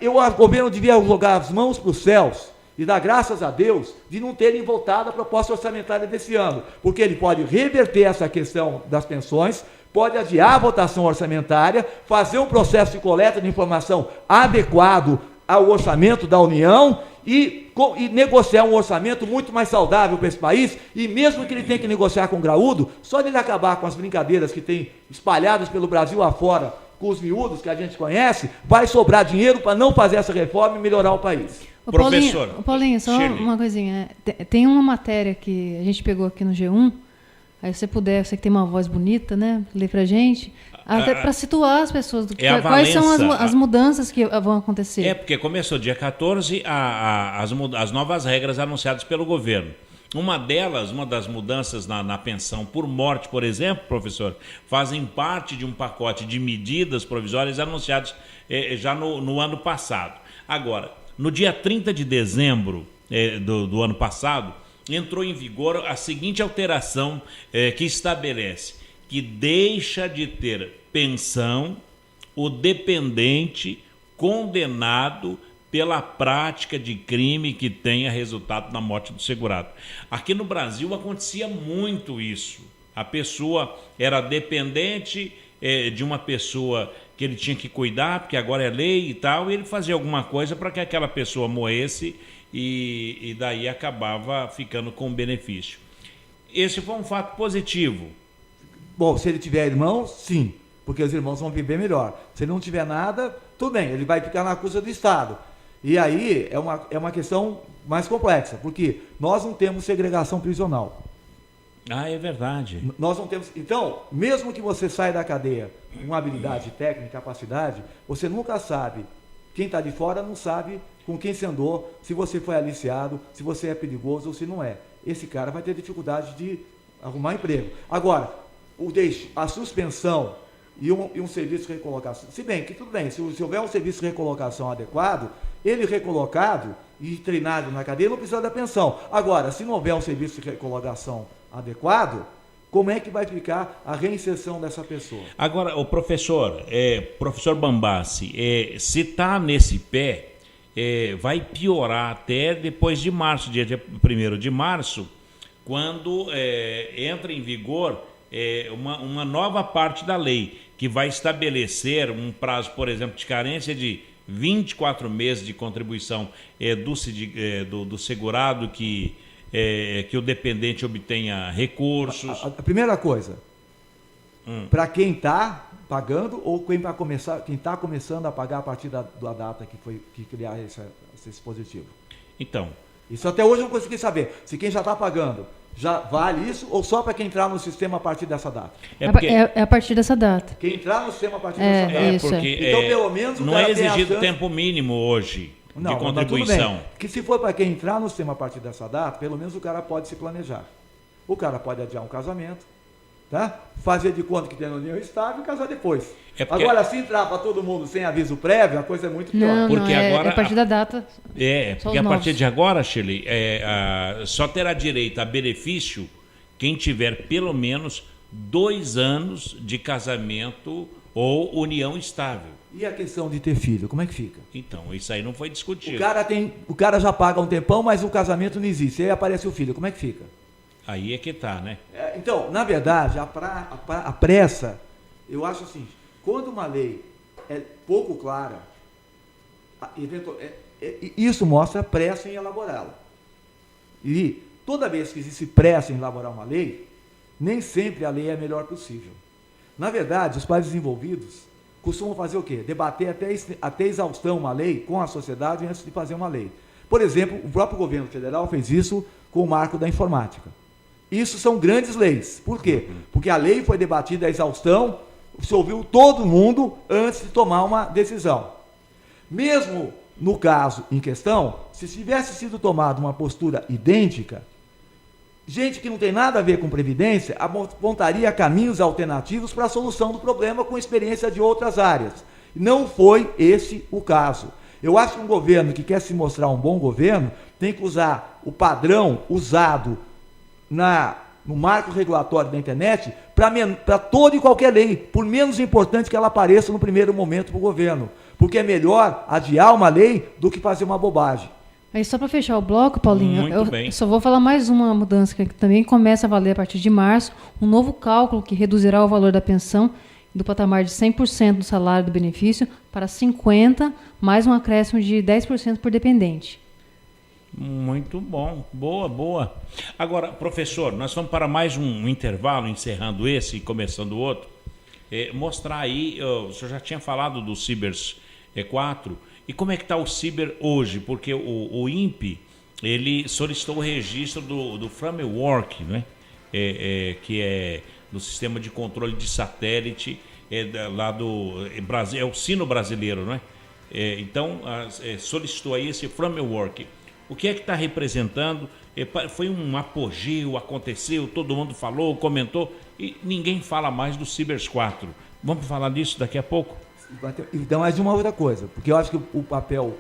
O governo devia jogar as mãos para os céus e dar graças a Deus de não terem votado a proposta orçamentária desse ano, porque ele pode reverter essa questão das pensões, pode adiar a votação orçamentária, fazer um processo de coleta de informação adequado ao orçamento da União e negociar um orçamento muito mais saudável para esse país, e mesmo que ele tenha que negociar com o graúdo, só de ele acabar com as brincadeiras que tem espalhadas pelo Brasil afora, com os miúdos que a gente conhece, vai sobrar dinheiro para não fazer essa reforma e melhorar o país. Professor. Paulinho, só Shirley. uma coisinha. Tem uma matéria que a gente pegou aqui no G1, aí se você puder, você que tem uma voz bonita, né, ler pra gente, até para situar as pessoas, quais são as mudanças que vão acontecer. Porque começou dia 14 as novas regras anunciadas pelo governo. Uma das mudanças na pensão por morte, por exemplo, professor, fazem parte de um pacote de medidas provisórias anunciadas já no ano passado. Agora, no dia 30 de dezembro do ano passado, entrou em vigor a seguinte alteração que estabelece que deixa de ter pensão o dependente condenado pela prática de crime que tenha resultado na morte do segurado. Aqui no Brasil acontecia muito isso. A pessoa era dependente de uma pessoa que ele tinha que cuidar, porque agora é lei e tal, e ele fazia alguma coisa para que aquela pessoa morresse e daí acabava ficando com benefício. Esse foi um fato positivo. Bom, se ele tiver irmãos, sim, porque os irmãos vão viver melhor. Se ele não tiver nada, tudo bem, ele vai ficar na custa do Estado. E aí é uma questão mais complexa, porque nós não temos segregação prisional. Ah, é verdade. Nós não temos. Então, mesmo que você saia da cadeia com habilidade técnica, capacidade, você nunca sabe. Quem está de fora não sabe com quem você andou, se você foi aliciado, se você é perigoso ou se não é. Esse cara vai ter dificuldade de arrumar emprego. Agora, a suspensão e um serviço de recolocação. Se bem que tudo bem, se houver um serviço de recolocação adequado, ele recolocado e treinado na cadeia não precisa da pensão. Agora, se não houver um serviço de recolocação adequado, como é que vai ficar a reinserção dessa pessoa? Agora, o professor Bambassi, se está nesse pé, vai piorar até depois de março, dia 1º de março, quando entra em vigor uma nova parte da lei, que vai estabelecer um prazo, por exemplo, de carência de 24 meses de contribuição do segurado que o dependente obtenha recursos. A primeira coisa, para quem está pagando ou quem está começando a pagar a partir da data que criar esse dispositivo. Então. Isso até hoje eu não consegui saber. Se quem já está pagando, já vale isso ou só para quem entrar no sistema a partir dessa data? É a partir dessa data. Quem entrar no sistema a partir dessa data. Porque então, pelo menos, não é exigido tempo mínimo hoje de contribuição. Tudo bem. Que se for para quem entrar no sistema a partir dessa data, pelo menos o cara pode se planejar. O cara pode adiar um casamento, tá? Fazer de conta que tem a união estável e casar depois. Agora, se entrar para todo mundo sem aviso prévio, a coisa é muito pior. Porque agora, a partir da data. Porque a partir de agora, Shirley, só terá direito a benefício quem tiver pelo menos 2 anos de casamento ou união estável. E a questão de ter filho, como é que fica? Então, isso aí não foi discutido. O cara já paga um tempão, mas o casamento não existe. Aí aparece o filho, como é que fica? Aí é que tá, né? Então, na verdade, a pressa, eu acho assim, Quando uma lei é pouco clara, isso mostra pressa em elaborá-la. E toda vez que existe pressa em elaborar uma lei, nem sempre a lei é a melhor possível. Na verdade, os países desenvolvidos costumam fazer o quê? Debater até exaustão uma lei com a sociedade antes de fazer uma lei. Por exemplo, o próprio governo federal fez isso com o marco da informática. Isso são grandes leis. Por quê? Porque a lei foi debatida à exaustão, se ouviu todo mundo antes de tomar uma decisão. Mesmo no caso em questão, se tivesse sido tomada uma postura idêntica, gente que não tem nada a ver com previdência apontaria caminhos alternativos para a solução do problema com experiência de outras áreas. Não foi esse o caso. Eu acho que um governo que quer se mostrar um bom governo tem que usar o padrão usado no marco regulatório da internet para toda e qualquer lei, por menos importante que ela pareça no primeiro momento para o governo. Porque é melhor adiar uma lei do que fazer uma bobagem. Aí só para fechar o bloco, Paulinho, eu bem. só vou falar mais uma mudança que também começa a valer a partir de março, um novo cálculo que reduzirá o valor da pensão do patamar de 100% do salário do benefício para 50%, mais um acréscimo de 10% por dependente. Muito bom, boa. Agora, professor, nós vamos para mais um intervalo, encerrando esse e começando o outro. Mostrar aí, o senhor já tinha falado do Cibers 4, e como é que está o Ciber hoje? Porque o INPE, ele solicitou o registro do framework, né? Que é do sistema de controle de satélite lá do Brasil, é o Sino brasileiro, né? Então, solicitou aí esse framework. O que é que está representando? Foi um apogeu, aconteceu, todo mundo falou, comentou, e ninguém fala mais do Cibers 4. Vamos falar disso daqui a pouco? Então, mais de uma outra coisa, porque eu acho que o papel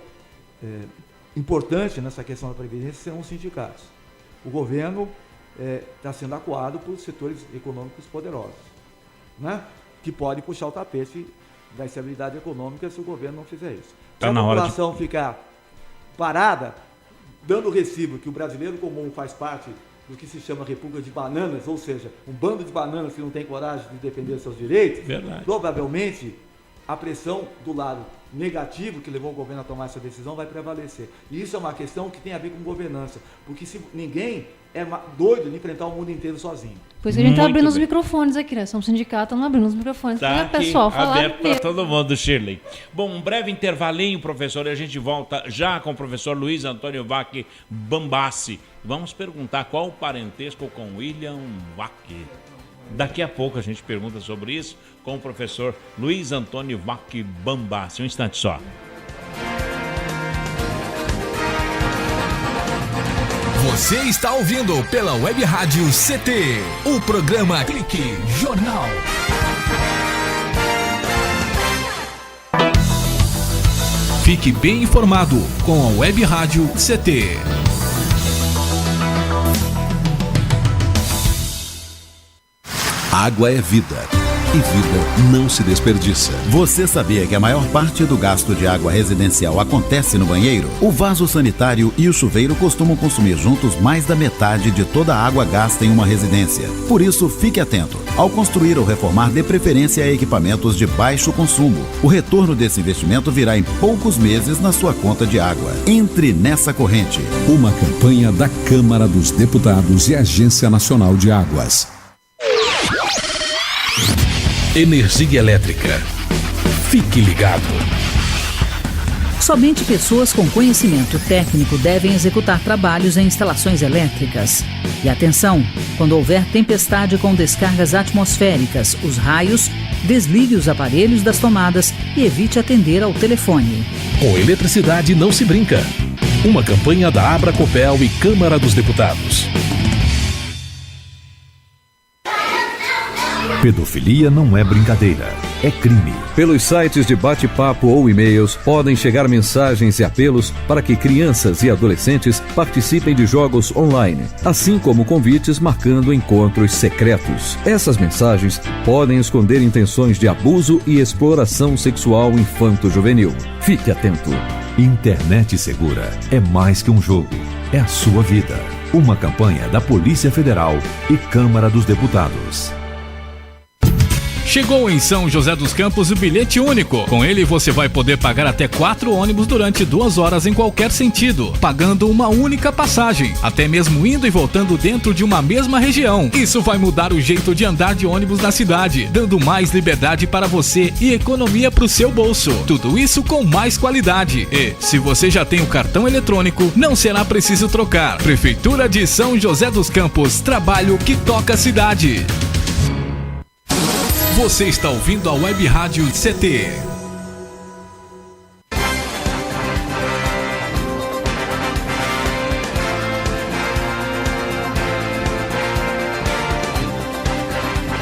importante nessa questão da Previdência são os sindicatos. O governo está sendo acuado por setores econômicos poderosos, né? Que pode puxar o tapete da estabilidade econômica se o governo não fizer isso. Se a população ficar parada, dando o recibo que o brasileiro comum faz parte do que se chama República de Bananas, ou seja, um bando de bananas que não tem coragem de defender os seus direitos, provavelmente a pressão do lado negativo que levou o governo a tomar essa decisão vai prevalecer. E isso é uma questão que tem a ver com governança, porque se ninguém é doido de enfrentar o mundo inteiro sozinho. Pois a gente está abrindo os microfones aqui, né? Somos sindicato, estamos abrindo os microfones para o pessoal falar. Aberto para todo mundo, Shirley. Bom, um breve intervalinho, professor, e a gente volta já com o professor Luiz Antônio Vac Bambassi. Vamos perguntar qual o parentesco com William Vac. Daqui a pouco a gente pergunta sobre isso com o professor Luiz Antônio Vac Bambassi. Um instante só. Você está ouvindo pela Web Rádio CT, o programa Clique Jornal. Fique bem informado com a Web Rádio CT. Água é vida. E vida não se desperdiça. Você sabia que a maior parte do gasto de água residencial acontece no banheiro? O vaso sanitário e o chuveiro costumam consumir juntos mais da metade de toda a água gasta em uma residência. Por isso, fique atento. Ao construir ou reformar, dê preferência a equipamentos de baixo consumo. O retorno desse investimento virá em poucos meses na sua conta de água. Entre nessa corrente. Uma campanha da Câmara dos Deputados e Agência Nacional de Águas. Energia elétrica. Fique ligado. Somente pessoas com conhecimento técnico devem executar trabalhos em instalações elétricas. E atenção, quando houver tempestade com descargas atmosféricas, os raios, desligue os aparelhos das tomadas e evite atender ao telefone. Com eletricidade não se brinca. Uma campanha da Abracopel e Câmara dos Deputados. Pedofilia não é brincadeira, é crime. Pelos sites de bate-papo ou e-mails podem chegar mensagens e apelos para que crianças e adolescentes participem de jogos online, assim como convites marcando encontros secretos. Essas mensagens podem esconder intenções de abuso e exploração sexual infanto-juvenil. Fique atento. Internet segura é mais que um jogo, é a sua vida. Uma campanha da Polícia Federal e Câmara dos Deputados. Chegou em São José dos Campos o bilhete único. Com ele você vai poder pagar até 4 ônibus durante 2 horas em qualquer sentido, pagando uma única passagem, até mesmo indo e voltando dentro de uma mesma região. Isso vai mudar o jeito de andar de ônibus na cidade, dando mais liberdade para você e economia para o seu bolso. Tudo isso com mais qualidade. E, se você já tem o cartão eletrônico, não será preciso trocar. Prefeitura de São José dos Campos, trabalho que toca a cidade. Você está ouvindo a Web Rádio CT.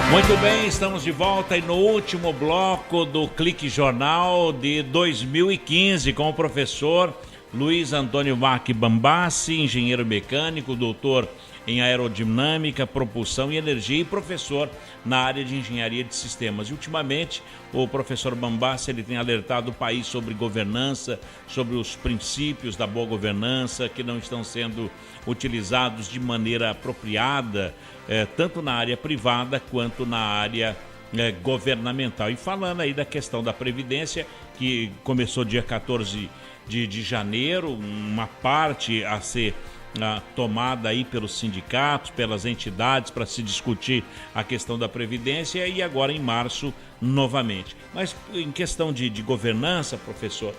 Muito bem, estamos de volta e no último bloco do Clique Jornal de 2015 com o professor Luiz Antônio Mac Bambassi, engenheiro mecânico, doutor em aerodinâmica, propulsão e energia e professor na área de engenharia de sistemas. E ultimamente o professor Bambassi ele tem alertado o país sobre governança, sobre os princípios da boa governança que não estão sendo utilizados de maneira apropriada, tanto na área privada quanto na área governamental. E falando aí da questão da Previdência, que começou dia 14 de janeiro, uma parte a ser tomada aí pelos sindicatos, pelas entidades para se discutir a questão da Previdência e agora em março novamente. Mas em questão de governança, professor,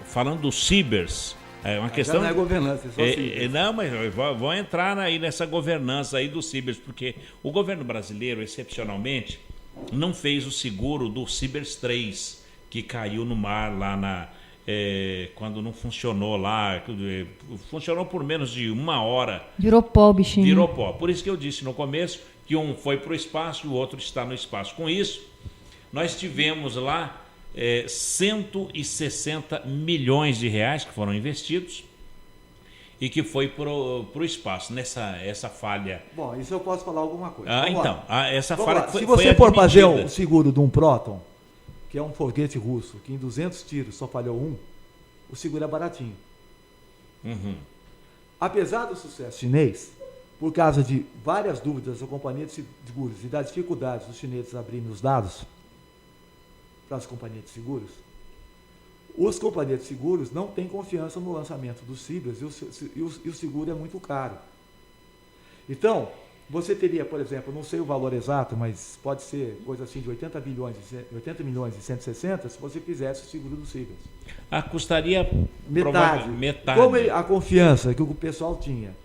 falando dos cibers, é uma questão... não é governança, é só cibers. Não, mas vou entrar aí nessa governança aí dos cibers, porque o governo brasileiro, excepcionalmente, não fez o seguro do Cibers 3, que caiu no mar lá quando não funcionou lá, funcionou por menos de 1 hora. Virou pó, bichinho. Virou pó. Por isso que eu disse no começo que um foi para o espaço e o outro está no espaço. Com isso, nós tivemos lá 160 milhões de reais que foram investidos e que foi para o espaço, essa falha. Bom, isso eu posso falar alguma coisa. Essa falha foi se você for fazer o seguro de um Proton, que é um foguete russo, que em 200 tiros só falhou 1, o seguro é baratinho. Uhum. Apesar do sucesso chinês, por causa de várias dúvidas da companhia de seguros e das dificuldades dos chineses abrirem os dados para as companhias de seguros, as companhias de seguros não têm confiança no lançamento dos Cibers e o seguro é muito caro. Então, você teria, por exemplo, não sei o valor exato, mas pode ser coisa assim de 80 milhões e 160 se você fizesse o seguro do Cibers. Custaria metade. Como a confiança que o pessoal tinha,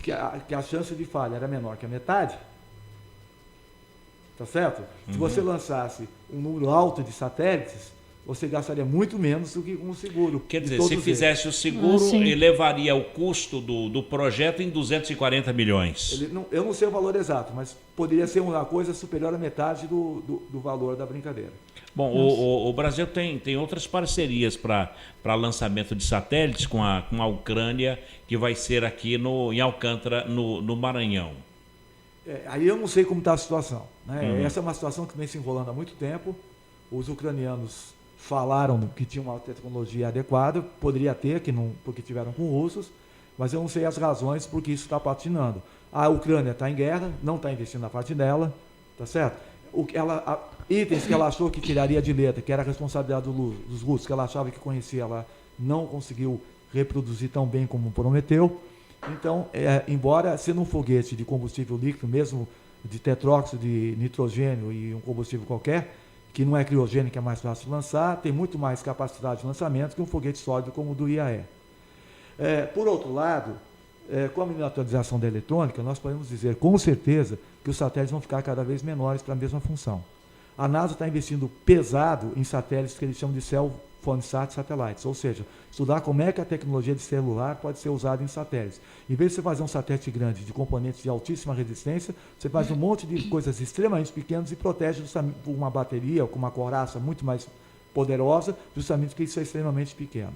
que a chance de falha era menor que a metade, tá certo? Se você lançasse um número alto de satélites, você gastaria muito menos do que com o seguro. Quer dizer, se fizesse o seguro, elevaria o custo do projeto em 240 milhões. Eu não sei o valor exato, mas poderia ser uma coisa superior à metade do valor da brincadeira. Bom, o Brasil tem outras parcerias para lançamento de satélites com a Ucrânia, que vai ser aqui em Alcântara, no Maranhão. Aí eu não sei como está a situação. Né? Essa é uma situação que vem se enrolando há muito tempo. Os ucranianos falaram que tinha uma tecnologia adequada, poderia ter, porque tiveram com russos, mas eu não sei as razões porque isso está patinando. A Ucrânia está em guerra, não está investindo na parte dela, tá certo? Itens que ela achou que tiraria de letra, que era a responsabilidade dos russos, que ela achava que conhecia, ela não conseguiu reproduzir tão bem como prometeu. Então, embora sendo um foguete de combustível líquido, mesmo de tetróxido de nitrogênio e um combustível qualquer, que não é criogênio, que é mais fácil de lançar, tem muito mais capacidade de lançamento que um foguete sólido como o do IAE. Por outro lado, com a miniaturização da eletrônica, nós podemos dizer com certeza que os satélites vão ficar cada vez menores para a mesma função. A NASA está investindo pesado em satélites que eles chamam de Cell Phone Sat Satellites, ou seja, estudar como é que a tecnologia de celular pode ser usada em satélites. Em vez de você fazer um satélite grande de componentes de altíssima resistência, você faz um monte de coisas extremamente pequenas e protege justamente com uma bateria ou com uma coraça muito mais poderosa, justamente porque isso é extremamente pequeno.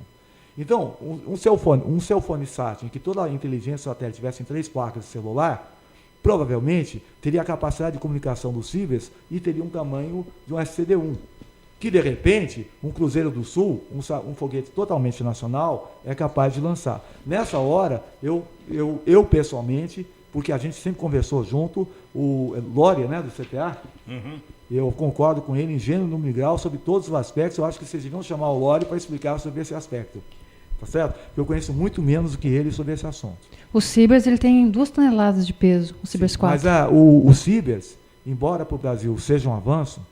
Então, um cell phone SAT em que toda a inteligência do satélite tivesse em 3 placas de celular, provavelmente teria a capacidade de comunicação dos Cibers e teria um tamanho de um SCD-1. Que, de repente, um Cruzeiro do Sul, um foguete totalmente nacional, é capaz de lançar. Nessa hora, eu pessoalmente, porque a gente sempre conversou junto, o Lória, né, do CTA, eu concordo com ele em gênero, número e grau sobre todos os aspectos. Eu acho que vocês deviam chamar o Lória para explicar sobre esse aspecto. Tá certo? Eu conheço muito menos do que ele sobre esse assunto. O Cibers, ele tem 2 toneladas de peso, o Cibers 4. Mas o Cibers, embora para o Brasil seja um avanço,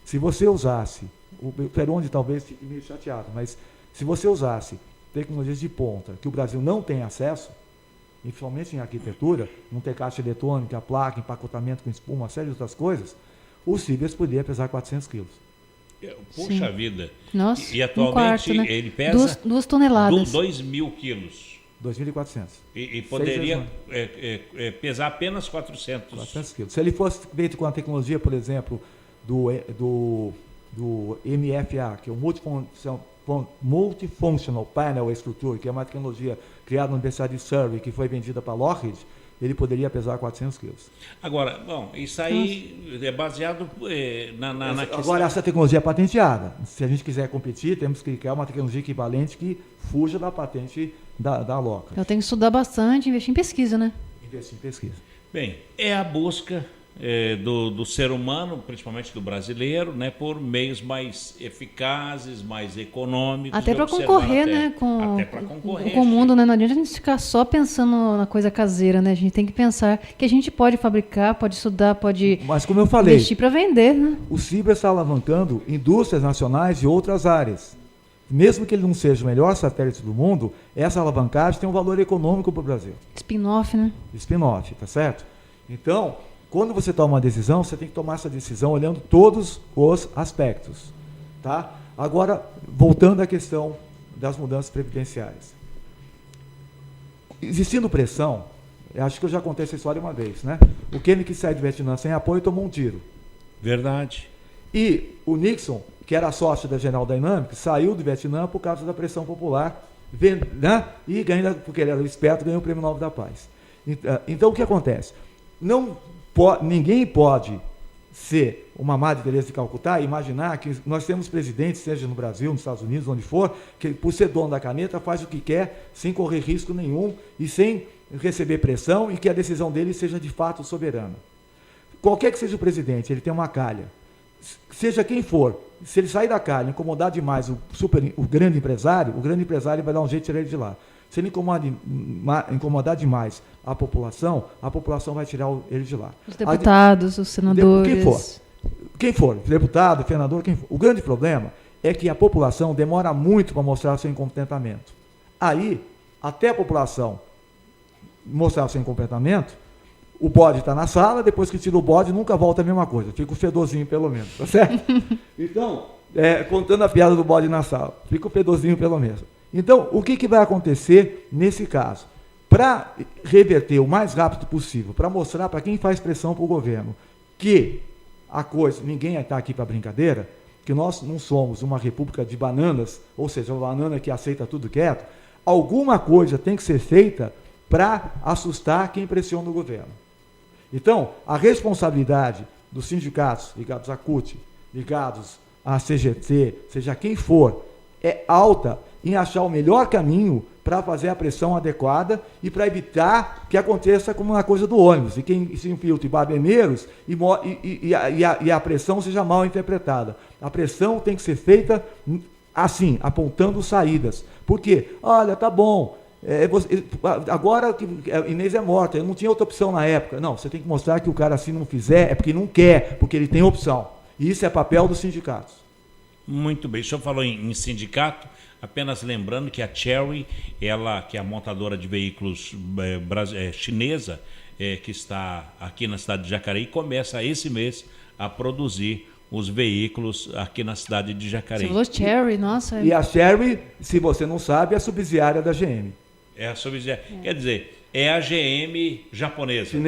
se você usasse, o Peronde talvez fique meio chateado, mas se você usasse tecnologias de ponta que o Brasil não tem acesso, principalmente em arquitetura, não ter caixa eletrônica, placa, empacotamento com espuma, uma série de outras coisas, o Cibers poderia pesar 400 quilos. Puxa vida. Nossa, e atualmente quarto, né? ele pesa 2 toneladas. 2.000 quilos. 2.400. E poderia pesar apenas 400. 400 quilos. Se ele fosse feito com a tecnologia, por exemplo, do MFA, que é o Multifunctional Panel Structure, que é uma tecnologia criada na Universidade de Surrey, que foi vendida para a Lockheed, ele poderia pesar 400 quilos. Agora, bom, isso aí é baseado na questão... Agora, essa tecnologia é patenteada. Se a gente quiser competir, temos que criar uma tecnologia equivalente que fuja da patente da Lockheed. Eu tenho que estudar bastante, investir em pesquisa, né? Investir em pesquisa. Bem, é a busca do ser humano, principalmente do brasileiro, né, por meios mais eficazes, mais econômicos. Até para concorrer, né, com o mundo, né? Não adianta a gente ficar só pensando na coisa caseira, né? A gente tem que pensar que a gente pode fabricar, pode estudar, pode Mas, como eu falei, investir para vender, né? O Cibers está alavancando indústrias nacionais de outras áreas. Mesmo que ele não seja o melhor satélite do mundo, essa alavancagem tem um valor econômico para o Brasil. Spin-off, né? Spin-off, tá certo? Então, quando você toma uma decisão, você tem que tomar essa decisão olhando todos os aspectos. Tá? Agora, voltando à questão das mudanças previdenciárias. Existindo pressão, acho que eu já contei essa história uma vez, né? O Kennedy que saiu do Vietnã sem apoio tomou um tiro. Verdade. E o Nixon, que era sócio da General Dynamics, saiu do Vietnã por causa da pressão popular, né? E ganha, porque ele era esperto, ganhou o Prêmio Nobel da Paz. Então, o que acontece? Ninguém pode ser uma Madre Teresa de Calcutá e imaginar que nós temos presidentes, seja no Brasil, nos Estados Unidos, onde for, que por ser dono da caneta faz o que quer, sem correr risco nenhum e sem receber pressão, e que a decisão dele seja de fato soberana. Qualquer que seja o presidente, ele tem uma calha. Seja quem for, se ele sair da calha, incomodar demais o grande empresário vai dar um jeito de tirar ele de lá. Se ele incomodar demais a população vai tirar ele de lá. Os deputados, os senadores. Quem for, deputado, senador, quem for. O grande problema é que a população demora muito para mostrar seu incontentamento. Aí, até a população mostrar seu incontentamento, o bode está na sala, depois que tira o bode, nunca volta a mesma coisa. Fica o fedorzinho, pelo menos, tá certo? Então, contando a piada do bode na sala, fica o fedorzinho, pelo menos. Então, o que vai acontecer nesse caso? Para reverter o mais rápido possível, para mostrar para quem faz pressão para o governo que a coisa, ninguém está aqui para brincadeira, que nós não somos uma república de bananas, ou seja, uma banana que aceita tudo quieto, alguma coisa tem que ser feita para assustar quem pressiona o governo. Então, a responsabilidade dos sindicatos ligados à CUT, ligados à CGT, seja quem for, é alta em achar o melhor caminho para fazer a pressão adequada e para evitar que aconteça como na coisa do ônibus, e quem se infiltra em babemeiros e a pressão seja mal interpretada. A pressão tem que ser feita assim, apontando saídas. Por quê? Olha, tá bom, agora que Inês é morta, eu não tinha outra opção na época. Não, você tem que mostrar que o cara, se não fizer, é porque não quer, porque ele tem opção. E isso é papel dos sindicatos. Muito bem. O senhor falou em sindicato, apenas lembrando que a Chery, ela, que é a montadora de veículos chinesa, que está aqui na cidade de Jacareí, começa esse mês a produzir os veículos aqui na cidade de Jacareí. Você falou Chery, nossa. E a Chery, se você não sabe, é a subsidiária da GM. É a subsidiária. Quer dizer, é a GM japonesa.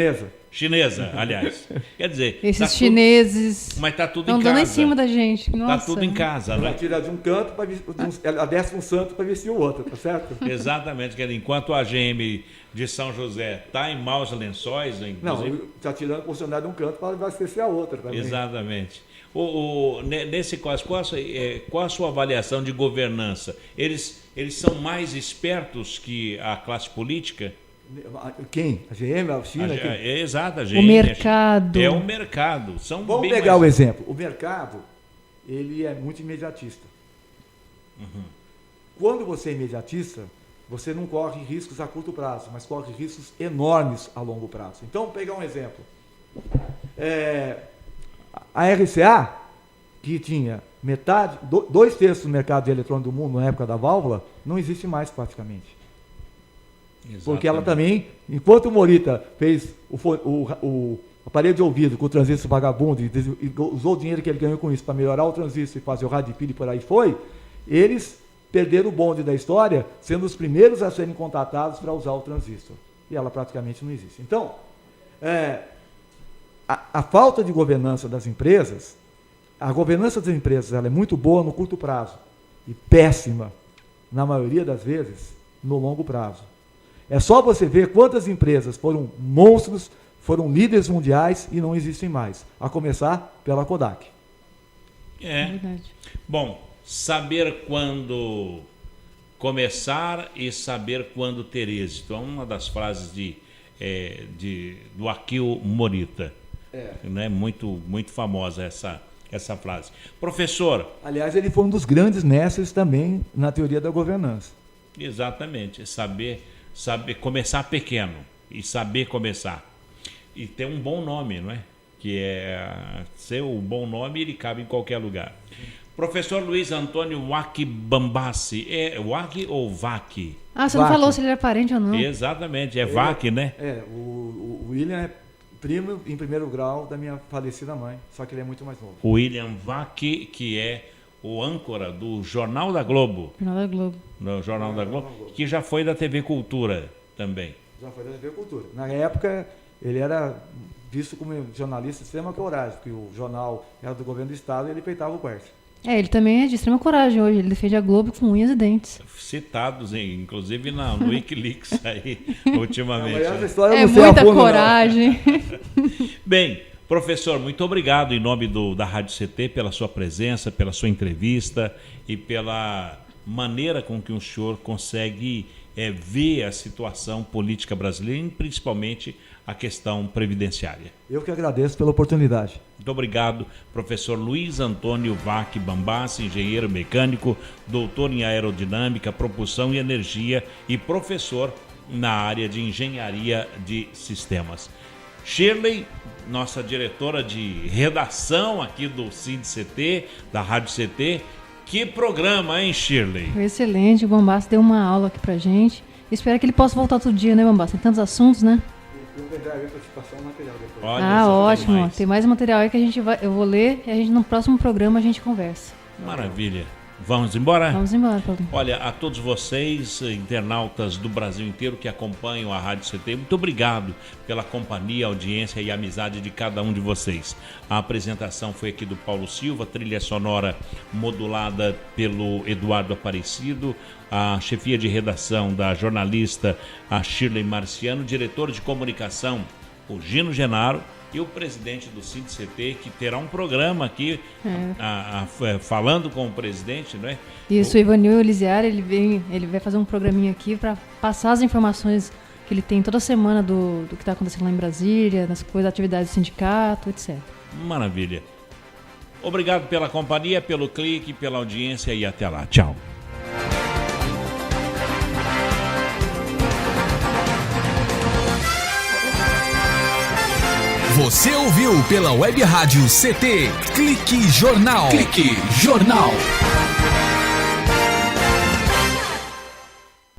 Chinesa, aliás. Quer dizer... Esses chineses... Mas está tudo em casa. Estão dando em cima da gente. Está tudo em casa. Ela tira de um canto, ela desce um santo para vestir o outro, tá certo? Exatamente. Quer dizer, enquanto a GM de São José está em Maus Lençóis... Não, está tirando o funcionário de um canto para abastecer a outra também. Exatamente. Nesse caso, qual a sua avaliação de governança? Eles são mais espertos que a classe política? Quem? A GM, a China? É exato, a GM. O mercado. É o mercado. Vamos pegar o exemplo. O mercado, ele é muito imediatista. Uhum. Quando você é imediatista, você não corre riscos a curto prazo, mas corre riscos enormes a longo prazo. Então, vou pegar um exemplo. A RCA, que tinha 2/3 do mercado de eletrônico do mundo na época da válvula, não existe mais praticamente. Exatamente. Porque ela também, enquanto o Morita fez o aparelho de ouvido com o transistor vagabundo e usou o dinheiro que ele ganhou com isso para melhorar o transistor e fazer o rádio de pilha e por aí foi, eles perderam o bonde da história, sendo os primeiros a serem contatados para usar o transistor. E ela praticamente não existe. Então, a falta de governança das empresas, a governança das empresas ela é muito boa no curto prazo e péssima, na maioria das vezes, no longo prazo. É só você ver quantas empresas foram monstros, foram líderes mundiais e não existem mais. A começar pela Kodak. Verdade. Bom, saber quando começar e saber quando ter êxito. É uma das frases do Akio Morita. Né? Muito famosa essa frase. Professor... Aliás, ele foi um dos grandes mestres também na teoria da governança. Exatamente. Saber começar pequeno e saber começar. E ter um bom nome, não é? Que é ser um bom nome, ele cabe em qualquer lugar. Professor Luiz Antônio Waki Bambassi, é Waki ou Vaki? Você não falou se ele era parente ou não. Exatamente, Vaki, né? O William é primo em primeiro grau da minha falecida mãe, só que ele é muito mais novo. O William Vaki, que é o âncora do Jornal da Globo. No Jornal da Globo, que já foi da TV Cultura também. Já foi da TV Cultura. Na época, ele era visto como jornalista de extrema coragem, porque o jornal era do governo do estado e ele peitava o quarto. Ele também é de extrema coragem hoje, ele defende a Globo com unhas e dentes. Citados, inclusive no Wikileaks aí, ultimamente. Muita coragem. Bem, professor, muito obrigado em nome da Rádio CT pela sua presença, pela sua entrevista e pela maneira com que o senhor consegue ver a situação política brasileira e principalmente a questão previdenciária. Eu que agradeço pela oportunidade. Muito obrigado, professor Luiz Antônio Vaki Bambassi, engenheiro mecânico, doutor em aerodinâmica, propulsão e energia e professor na área de engenharia de sistemas. Shirley, nossa diretora de redação aqui do CID-CT, da Rádio CT. Que programa, hein, Shirley? Foi excelente, o Bambassi deu uma aula aqui pra gente. Espero que ele possa voltar outro dia, né, Bambassi? Tem tantos assuntos, né? Ótimo. Tem mais material aí que eu vou ler e no próximo programa a gente conversa. Maravilha. Vamos embora? Vamos embora, Paulinho. Olha, a todos vocês, internautas do Brasil inteiro que acompanham a Rádio CT, muito obrigado pela companhia, audiência e amizade de cada um de vocês. A apresentação foi aqui do Paulo Silva, trilha sonora modulada pelo Eduardo Aparecido, a chefia de redação da jornalista a Shirley Marciano, diretor de comunicação o Gino Genaro, e o presidente do CID-CT, que terá um programa aqui falando com o presidente, não é? Isso, o Ivanil Elisiar, ele vai fazer um programinha aqui para passar as informações que ele tem toda semana do que está acontecendo lá em Brasília, das coisas, atividades do sindicato, etc. Maravilha. Obrigado pela companhia, pelo clique, pela audiência e até lá. Tchau. Você ouviu pela Web Rádio CT Clique Jornal. Clique Jornal.